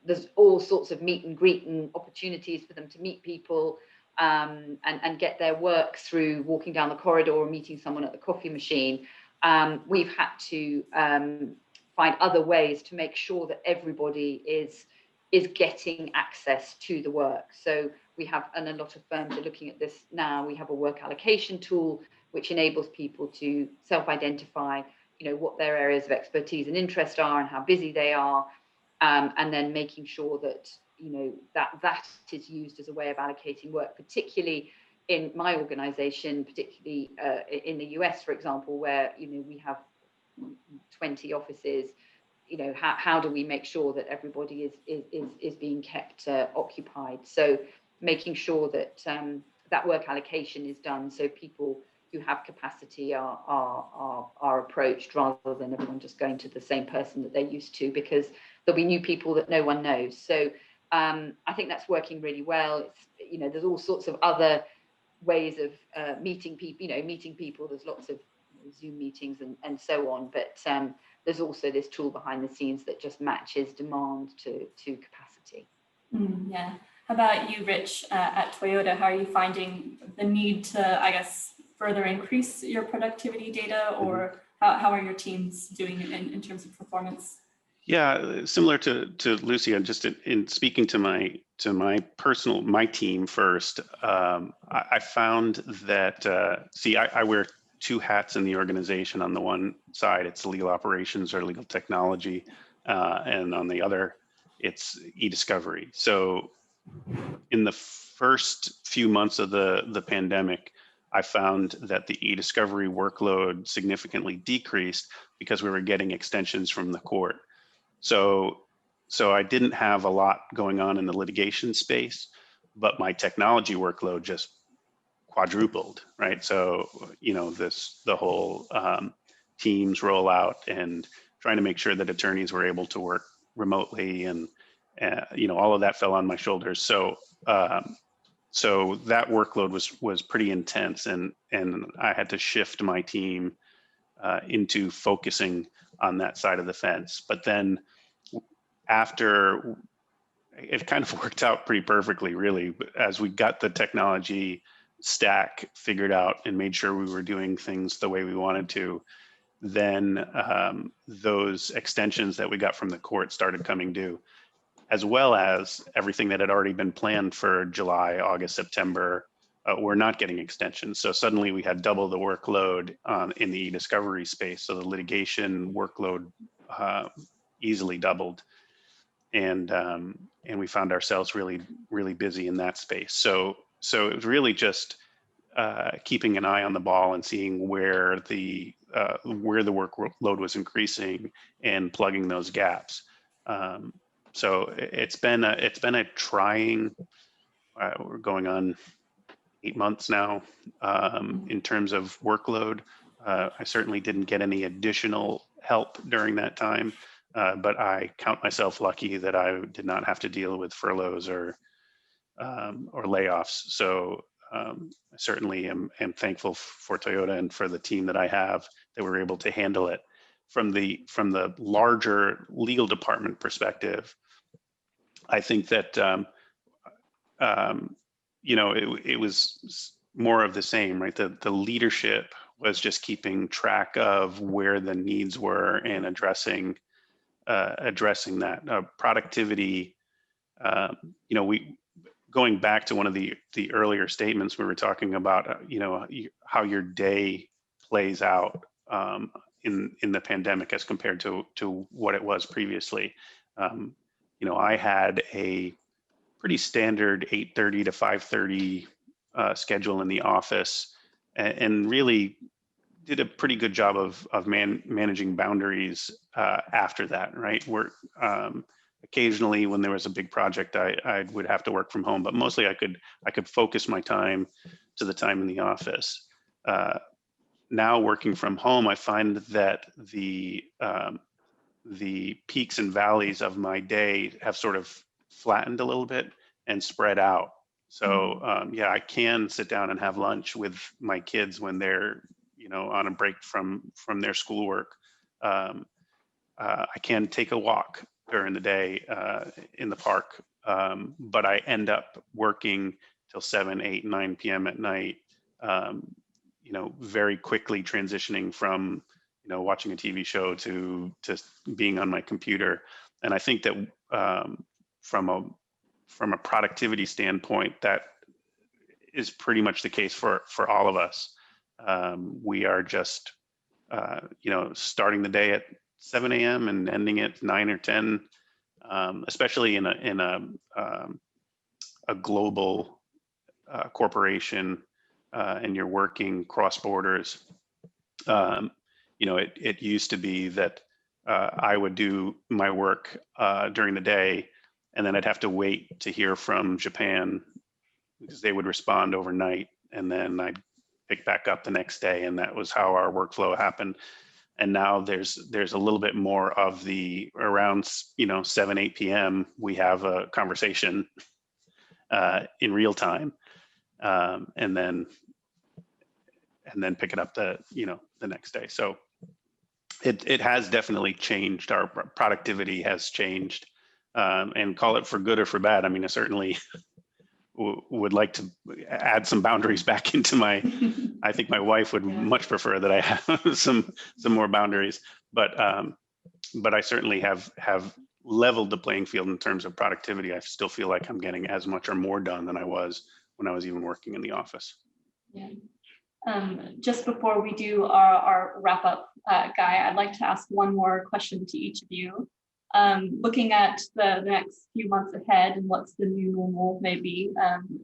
G: there's all sorts of meet and greet and opportunities for them to meet people and get their work through walking down the corridor or meeting someone at the coffee machine. We've had to find other ways to make sure that everybody is getting access to the work. So we have, and a lot of firms are looking at this now, we have a work allocation tool which enables people to self-identify, you know, what their areas of expertise and interest are and how busy they are, and then making sure that, you know, that is used as a way of allocating work, particularly in my organization, particularly in the US, for example, where, you know, we have 20 offices. You know, how do we make sure that everybody is being kept occupied? So making sure that that work allocation is done, so people who have capacity are approached, rather than everyone just going to the same person that they're used to, because there'll be new people that no one knows. So I think that's working really well. It's, you know, there's all sorts of other ways of meeting people. You know, meeting people. There's lots of Zoom meetings and so on, but there's also this tool behind the scenes that just matches demand to capacity.
A: Yeah. How about you, Rich, at Toyota? How are you finding the need to, I guess, further increase your productivity data, or how are your teams doing in terms of performance?
H: Yeah, similar to Lucy, and just in speaking to my team first, I found that I wear two hats in the organization. On the one side, it's legal operations or legal technology, and on the other, it's eDiscovery. So in the first few months of the pandemic, I found that the eDiscovery workload significantly decreased because we were getting extensions from the court. So I didn't have a lot going on in the litigation space, but my technology workload just quadrupled, right? So, you know, the whole Teams rollout and trying to make sure that attorneys were able to work remotely, and you know, all of that fell on my shoulders. So that workload was pretty intense, and I had to shift my team into focusing on that side of the fence. But then after, it kind of worked out pretty perfectly, really, as we got the technology stack figured out and made sure we were doing things the way we wanted to, then those extensions that we got from the court started coming due, as well as everything that had already been planned for July, August, September. We're not getting extensions. So suddenly we had double the workload in the eDiscovery space. So the litigation workload easily doubled. And we found ourselves really, really busy in that space. So it was really just keeping an eye on the ball and seeing where the workload was increasing and plugging those gaps. So it's been a trying. We're going on 8 months now in terms of workload. I certainly didn't get any additional help during that time, but I count myself lucky that I did not have to deal with furloughs or layoffs. So I certainly am thankful for Toyota and for the team that I have that were able to handle it. From the larger legal department perspective, I think that it was more of the same, right? The leadership was just keeping track of where the needs were and addressing that productivity. Going back to one of the earlier statements, we were talking about how your day plays out in the pandemic as compared to what it was previously. I had a pretty standard 8:30 to 5:30 schedule in the office, and really did a pretty good job of managing boundaries after that, right? Occasionally when there was a big project, I would have to work from home, but mostly I could focus my time to the time in the office. Now working from home, I find that the peaks and valleys of my day have sort of flattened a little bit and spread out. So I can sit down and have lunch with my kids when they're on a break from their schoolwork. I can take a walk during the day in the park, but I end up working till 7, 8, 9 p.m. at night. Very quickly transitioning from watching a TV show to being on my computer. And I think that from a productivity standpoint, that is pretty much the case for all of us. We are just starting the day at 7 a.m. and ending at 9 or 10, especially in a global corporation, and you're working cross borders. It used to be that I would do my work during the day, and then I'd have to wait to hear from Japan because they would respond overnight, and then I'd pick back up the next day, and that was how our workflow happened. And now there's a little bit more of the around 7, 8 p.m. we have a conversation in real time, and then pick it up the next day. So it has definitely changed. Our productivity has changed, and call it for good or for bad. I mean, I certainly would like to add some boundaries back into I think my wife would much prefer that I have some more boundaries, but I certainly have leveled the playing field in terms of productivity. I still feel like I'm getting as much or more done than I was when I was even working in the office.
A: Yeah. Just before we do our wrap up, Guy, I'd like to ask one more question to each of you. Looking at the next few months ahead and what's the new normal, maybe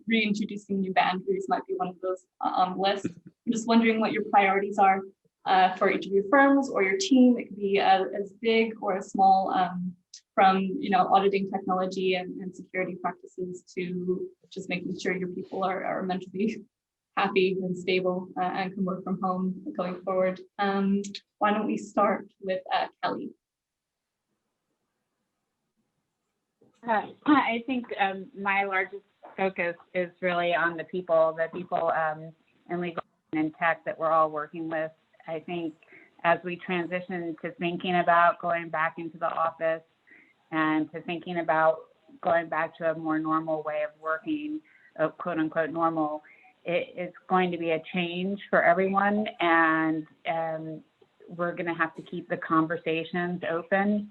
A: reintroducing new boundaries might be one of those on the list. I'm just wondering what your priorities are for each of your firms or your team. It could be as big or as small, from auditing technology and security practices to just making sure your people are mentally happy and stable and can work from home going forward. Why don't we start with Kelly?
E: I think my largest focus is really on the people in legal and tech that we're all working with. I think as we transition to thinking about going back into the office and to thinking about going back to a more normal way of working, quote unquote normal, it's going to be a change for everyone, and we're going to have to keep the conversations open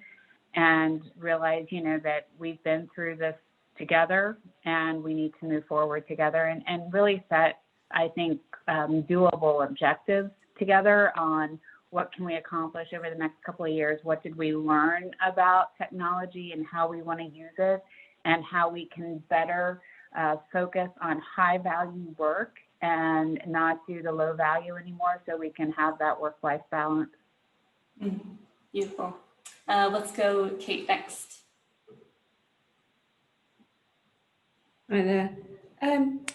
E: and realize, that we've been through this together and we need to move forward together and really set, I think, doable objectives together on what can we accomplish over the next couple of years, what did we learn about technology and how we want to use it, and how we can better focus on high value work and not do the low value anymore, so we can have that work-life balance.
A: Beautiful. Let's go Kate next.
F: Hi there.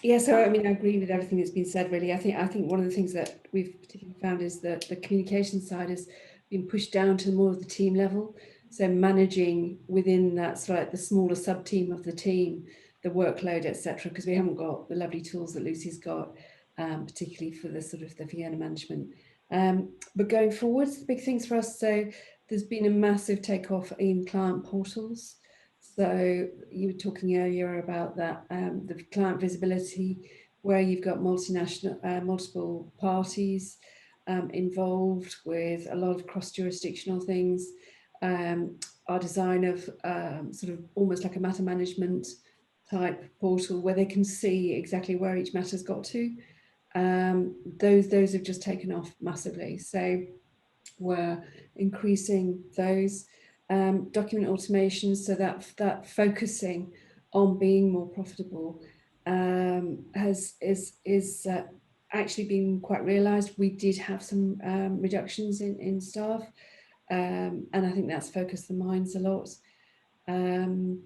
F: Yeah, so I mean, I agree with everything that's been said, really. I think one of the things that we've particularly found is that the communication side has been pushed down to more of the team level. So managing within that sort of like the smaller sub team of the team, the workload, etc., because we haven't got the lovely tools that Lucy's got, particularly for the sort of the Vienna management. But going forwards, the big things for us. So there's been a massive takeoff in client portals. So you were talking earlier about that, the client visibility, where you've got multiple parties involved with a lot of cross-jurisdictional things. Our design of sort of almost like a matter management type portal where they can see exactly where each matter's got to. Those have just taken off massively. So we're increasing those. Document automation, so that focusing on being more profitable is actually been quite realised. We did have some reductions in staff, and I think that's focused the minds a lot. And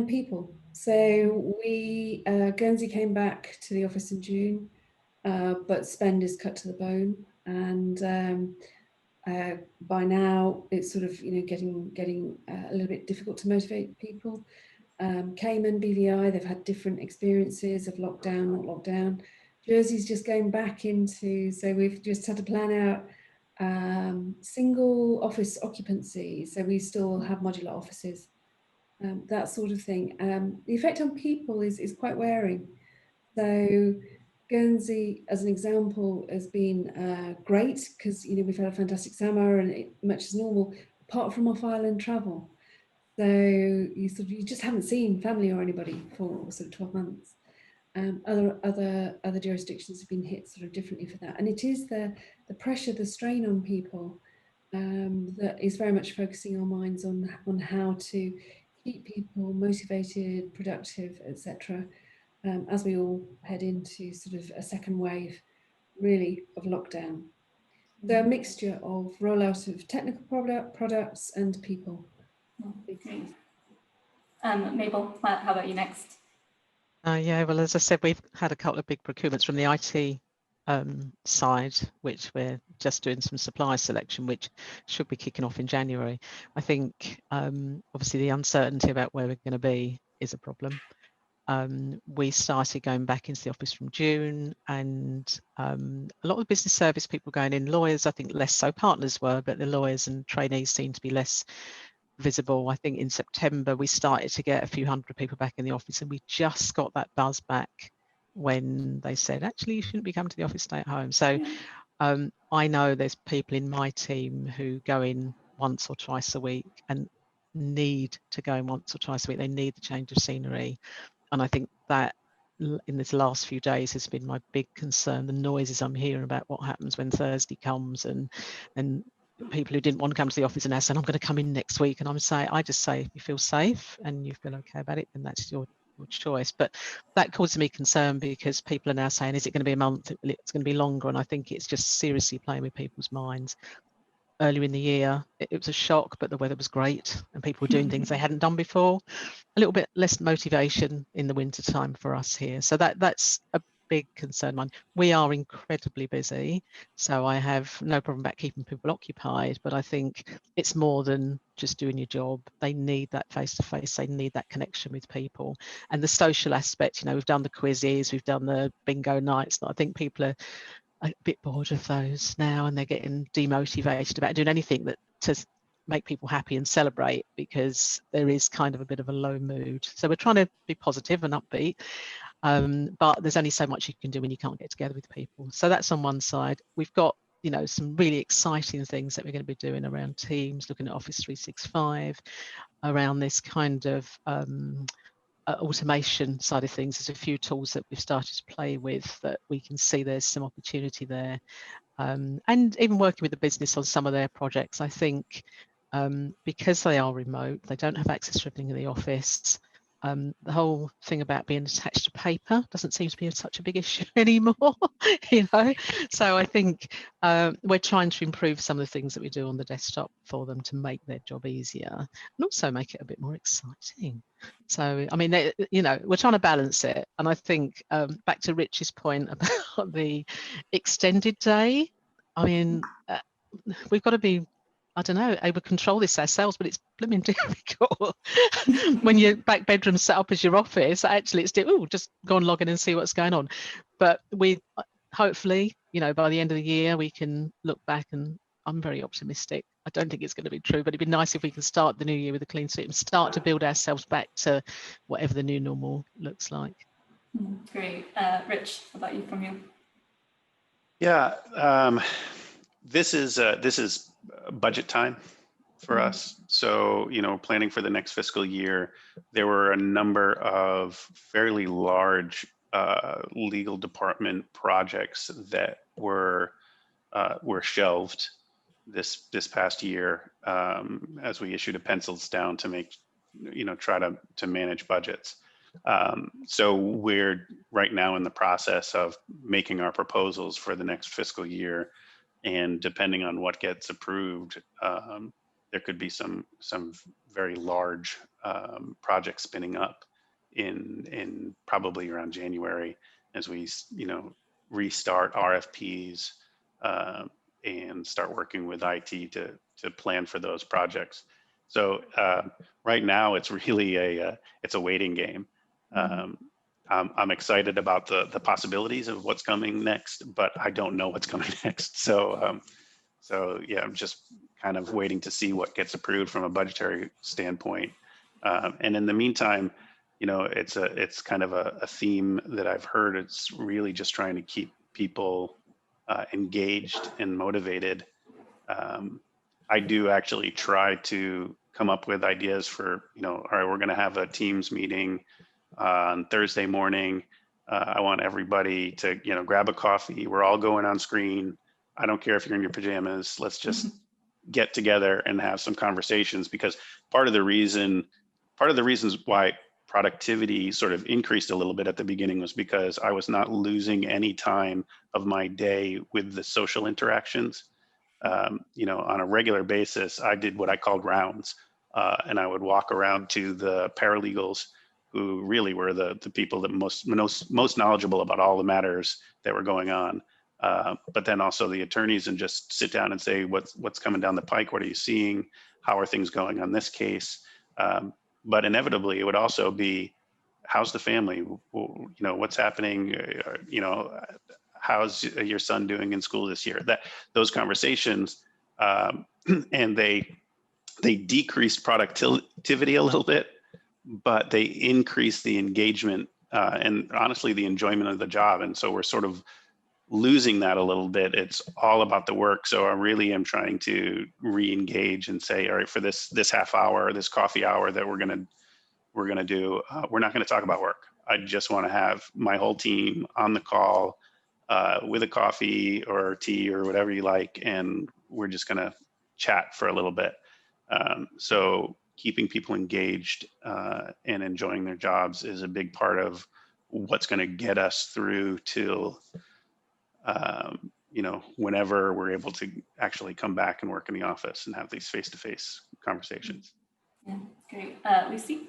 F: people. So we Guernsey came back to the office in June, but spend is cut to the bone, and by now it's sort of getting a little bit difficult to motivate people. Cayman, BVI, they've had different experiences of lockdown, not lockdown. Jersey's just going back into, so we've just had to plan out single office occupancy, so we still have modular offices, that sort of thing. The effect on people is quite wearing. So Guernsey, as an example, has been great because we've had a fantastic summer and much as normal, apart from off-island travel. So you just haven't seen family or anybody for sort of 12 months. Other jurisdictions have been hit sort of differently for that, and it is the pressure, the strain on people that is very much focusing our minds on how to keep people motivated, productive, etc. As we all head into sort of a second wave, really, of lockdown. So a mixture of rollout of technical products and people.
A: Great. Mabel, how about you next?
D: Yeah, well, as I said, we've had a couple of big procurements from the IT side, which we're just doing some supply selection, which should be kicking off in January. I think obviously the uncertainty about where we're going to be is a problem. We started going back into the office from June, and a lot of the business service people going in, lawyers, I think less so, partners were, but the lawyers and trainees seem to be less visible. I think in September we started to get a few hundred people back in the office, and we just got that buzz back when they said, actually, you shouldn't be coming to the office, stay at home. So I know there's people in my team who go in once or twice a week and need to go in once or twice a week. They need the change of scenery. And I think that in this last few days has been my big concern, the noises I'm hearing about what happens when Thursday comes, and people who didn't want to come to the office and now saying, I'm going to come in next week. And I just say, if you feel safe and you feel okay about it, then that's your choice. But that causes me concern because people are now saying, is it going to be a month? It's going to be longer. And I think it's just seriously playing with people's minds. Earlier in the year, it was a shock, but the weather was great and people were doing things they hadn't done before. A little bit less motivation in the winter time for us here. So that's a big concern. We are incredibly busy, so I have no problem about keeping people occupied, but I think it's more than just doing your job. They need that face-to-face, they need that connection with people. And the social aspect, we've done the quizzes, we've done the bingo nights, that I think people a bit bored of those now, and they're getting demotivated about doing anything that to make people happy and celebrate, because there is kind of a bit of a low mood. So we're trying to be positive and upbeat, but there's only so much you can do when you can't get together with people. So that's on one side. We've got, you know, some really exciting things that we're going to be doing around Teams, looking at Office 365, around this kind of automation side of things. There's a few tools that we've started to play with that we can see there's some opportunity there, and even working with the business on some of their projects. I think because they are remote, they don't have access to everything in the office. The whole thing about being attached to paper doesn't seem to be such a big issue anymore, you know. So I think we're trying to improve some of the things that we do on the desktop for them to make their job easier and also make it a bit more exciting. So, I mean, you know, we're trying to balance it. And I think back to Rich's point about the extended day, I mean, we've got to be, I don't know, able to control this ourselves, but it's blooming difficult. When your back bedroom's set up as your office, actually it's just go and log in and see what's going on. But we hopefully, you know, by the end of the year, we can look back, and I'm very optimistic. I don't think it's going to be true, but it'd be nice if we can start the new year with a clean sweep and start to build ourselves back to whatever the new normal looks like.
A: Great. Rich, what about you, from you?
H: Yeah, this is budget time for us. So, you know, planning for the next fiscal year, there were a number of fairly large legal department projects that were shelved this past year as we issued a pencils down to make, you know, try to manage budgets. So we're right now in the process of making our proposals for the next fiscal year, and depending on what gets approved, there could be some very large projects spinning up in probably around January as we, you know, restart RFPs and start working with IT to plan for those projects. So right now it's really it's a waiting game. I'm excited about the possibilities of what's coming next, but I don't know what's coming next. So yeah, I'm just kind of waiting to see what gets approved from a budgetary standpoint. And in the meantime, you know, it's kind of a theme that I've heard. It's really just trying to keep people engaged and motivated. I do actually try to come up with ideas for, you know, all right, we're going to have a Teams meeting on Thursday morning. I want everybody to, you know, grab a coffee. We're all going on screen. I don't care if you're in your pajamas. Let's just get together and have some conversations, because part of the reasons why productivity sort of increased a little bit at the beginning was because I was not losing any time of my day with the social interactions. You know, on a regular basis, I did what I called rounds, and I would walk around to the paralegals who really were the people that most knowledgeable about all the matters that were going on. But then also the attorneys, and just sit down and say, what's coming down the pike? What are you seeing? How are things going on this case? But inevitably it would also be, how's the family? You know, what's happening? You know, how's your son doing in school this year? Those conversations, and they decreased productivity a little bit, but they increase the engagement and honestly the enjoyment of the job. And so we're sort of losing that a little bit. It's all about the work. So I really am trying to re-engage and say, all right, for this half hour, this coffee hour that we're gonna do, we're not gonna talk about work. I just want to have my whole team on the call with a coffee or tea or whatever you like, and we're just gonna chat for a little bit. So keeping people engaged and enjoying their jobs is a big part of what's going to get us through till, you know, whenever we're able to actually come back and work in the office and have these face-to-face conversations.
A: Yeah, great. Lucy?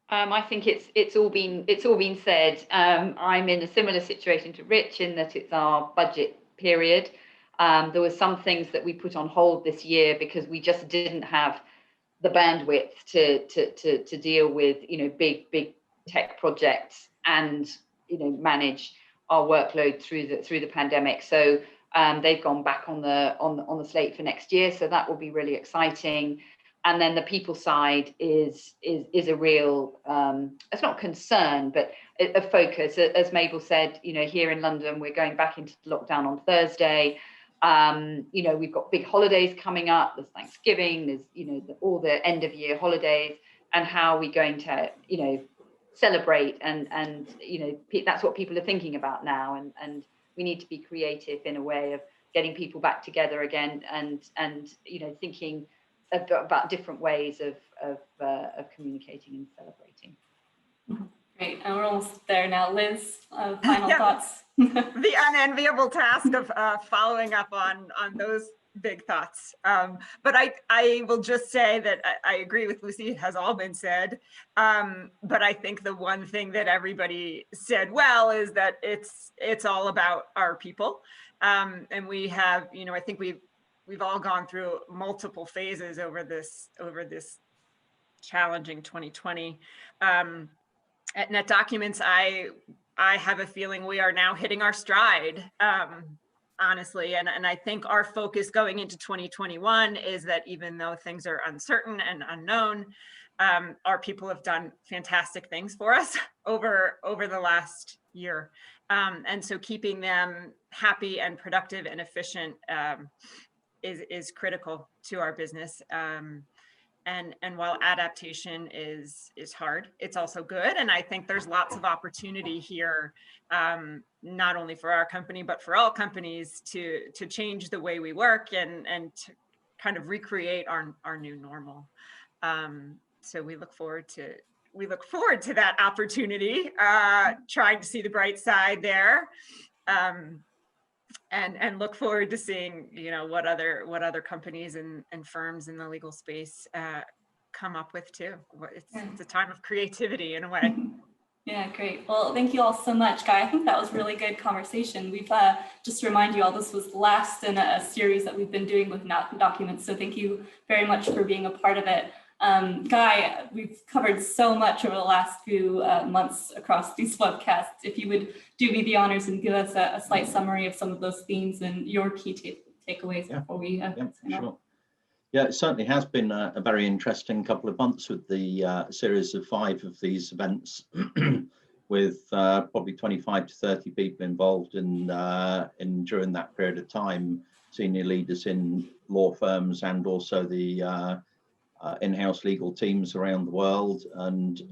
G: I think it's all been said. I'm in a similar situation to Rich in that it's our budget period. There were some things that we put on hold this year because we just didn't have the bandwidth to deal with, you know, big tech projects and, you know, manage workload through the pandemic. So they've gone back on the slate for next year. So that will be really exciting. And then the people side is a real, it's not concern, but a focus. As Mabel said, here in London, we're going back into lockdown on Thursday. We've got big holidays coming up. There's Thanksgiving, there's, all the end of year holidays, and how are we going to, celebrate and that's what people are thinking about now. And we need to be creative in a way of getting people back together again and thinking about different ways of communicating and celebrating.
A: Great, and we're almost there now. Liz, final thoughts?
C: The unenviable task of following up on those big thoughts. But I will just say that I agree with Lucy, it has all been said. But I think the one thing that everybody said well is that it's all about our people. And we have, I think we've all gone through multiple phases over this challenging 2020. At NetDocuments, I have a feeling we are now hitting our stride, honestly. And I think our focus going into 2021 is that even though things are uncertain and unknown, our people have done fantastic things for us over the last year. And so keeping them happy and productive and efficient is critical to our business. And while adaptation is hard, it's also good. And I think there's lots of opportunity here, not only for our company, but for all companies to change the way we work and to kind of recreate our new normal. So we look forward to that opportunity, trying to see the bright side there. And look forward to seeing, what other companies and firms in the legal space come up with too. It's a time of creativity in a way.
A: Yeah, great. Well, thank you all so much, Guy. I think that was really good conversation. We've just to remind you all, this was the last in a series that we've been doing with NetDocuments. So thank you very much for being a part of it. Guy, we've covered so much over the last few months across these webcasts. If you would do me the honors and give us a slight summary of some of those themes and your key takeaways before we
B: sure. Yeah, it certainly has been a very interesting couple of months with the series of 5 of these events with probably 25 to 30 people involved in during that period of time, senior leaders in law firms and also the in-house legal teams around the world and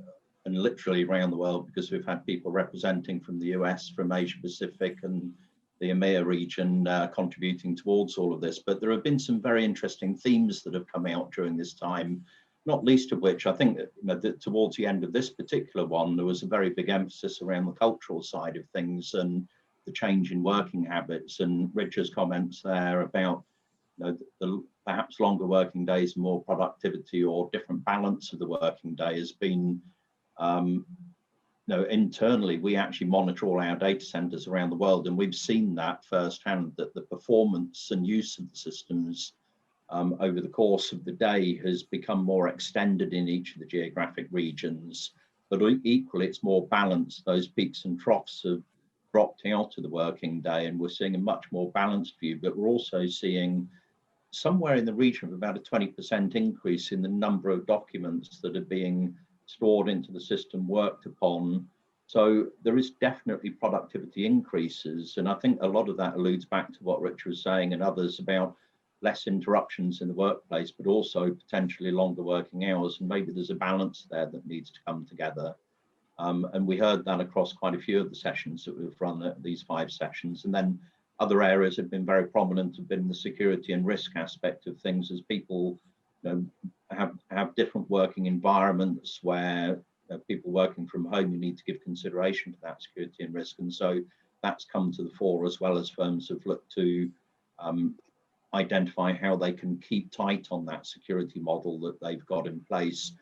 B: literally around the world, because we've had people representing from the US, from Asia Pacific and the EMEA region contributing towards all of this. But there have been some very interesting themes that have come out during this time, not least of which I think that towards the end of this particular one, there was a very big emphasis around the cultural side of things and the change in working habits, and Richard's comments there about the perhaps longer working days, more productivity or different balance of the working day has been, internally, we actually monitor all our data centers around the world, and we've seen that firsthand, that the performance and use of the systems over the course of the day has become more extended in each of the geographic regions, but equally it's more balanced. Those peaks and troughs have dropped out of the working day, and we're seeing a much more balanced view, but we're also seeing somewhere in the region of about a 20% increase in the number of documents that are being stored into the system, worked upon. So there is definitely productivity increases. And I think a lot of that alludes back to what Richard was saying and others about less interruptions in the workplace, but also potentially longer working hours. And maybe there's a balance there that needs to come together. And we heard that across quite a few of the sessions that we've run, these 5 sessions. And then other areas have been very prominent, have been the security and risk aspect of things, as people have different working environments where people working from home, you need to give consideration to that security and risk. And so that's come to the fore, as well as firms have looked to identify how they can keep tight on that security model that they've got in place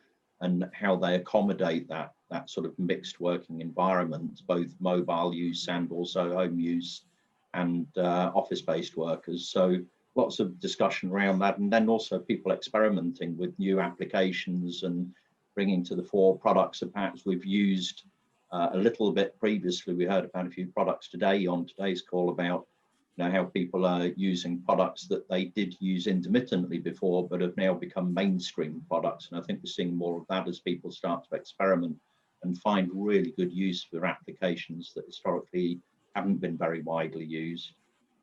B: and how they accommodate that sort of mixed working environment, both mobile use and also home use and office-based workers. So lots of discussion around that, and then also people experimenting with new applications and bringing to the fore products that perhaps we've used a little bit previously. We heard about a few products today on today's call about how people are using products that they did use intermittently before, but have now become mainstream products. And I think we're seeing more of that as people start to experiment and find really good use for applications that historically haven't been very widely used.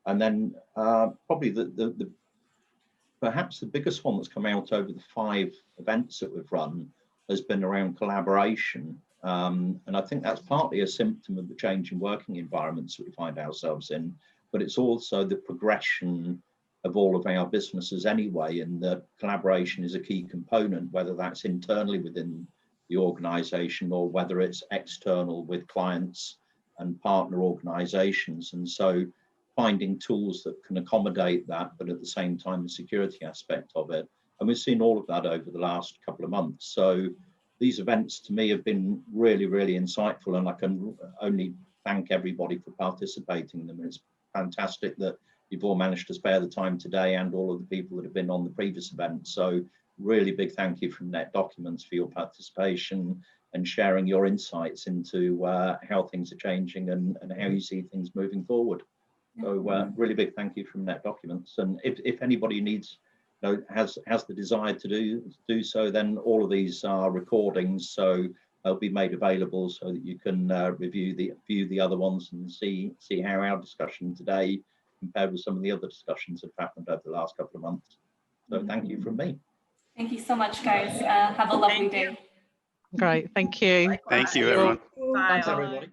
B: And then probably perhaps the biggest one that's come out over the 5 events that we've run has been around collaboration. And I think that's partly a symptom of the change in working environments that we find ourselves in, but it's also the progression of all of our businesses anyway, and that collaboration is a key component, whether that's internally within the organization or whether it's external with clients and partner organizations. And so finding tools that can accommodate that, but at the same time, the security aspect of it. And we've seen all of that over the last couple of months. So these events to me have been really, really insightful, and I can only thank everybody for participating in them. And it's fantastic that you've all managed to spare the time today, and all of the people that have been on the previous event. So really big thank you from NetDocuments for your participation and sharing your insights into how things are changing and how you see things moving forward. So really big thank you from NetDocuments. And if anybody needs, has the desire to do so, then all of these are recordings, so they'll be made available so that you can view the other ones and see how our discussion today compared with some of the other discussions that have happened over the last couple of months. So thank you from me.
A: Thank you so much, guys. Have a lovely day.
D: Great, thank you.
H: Thank you, everyone.
C: Bye.
B: Thanks, everybody.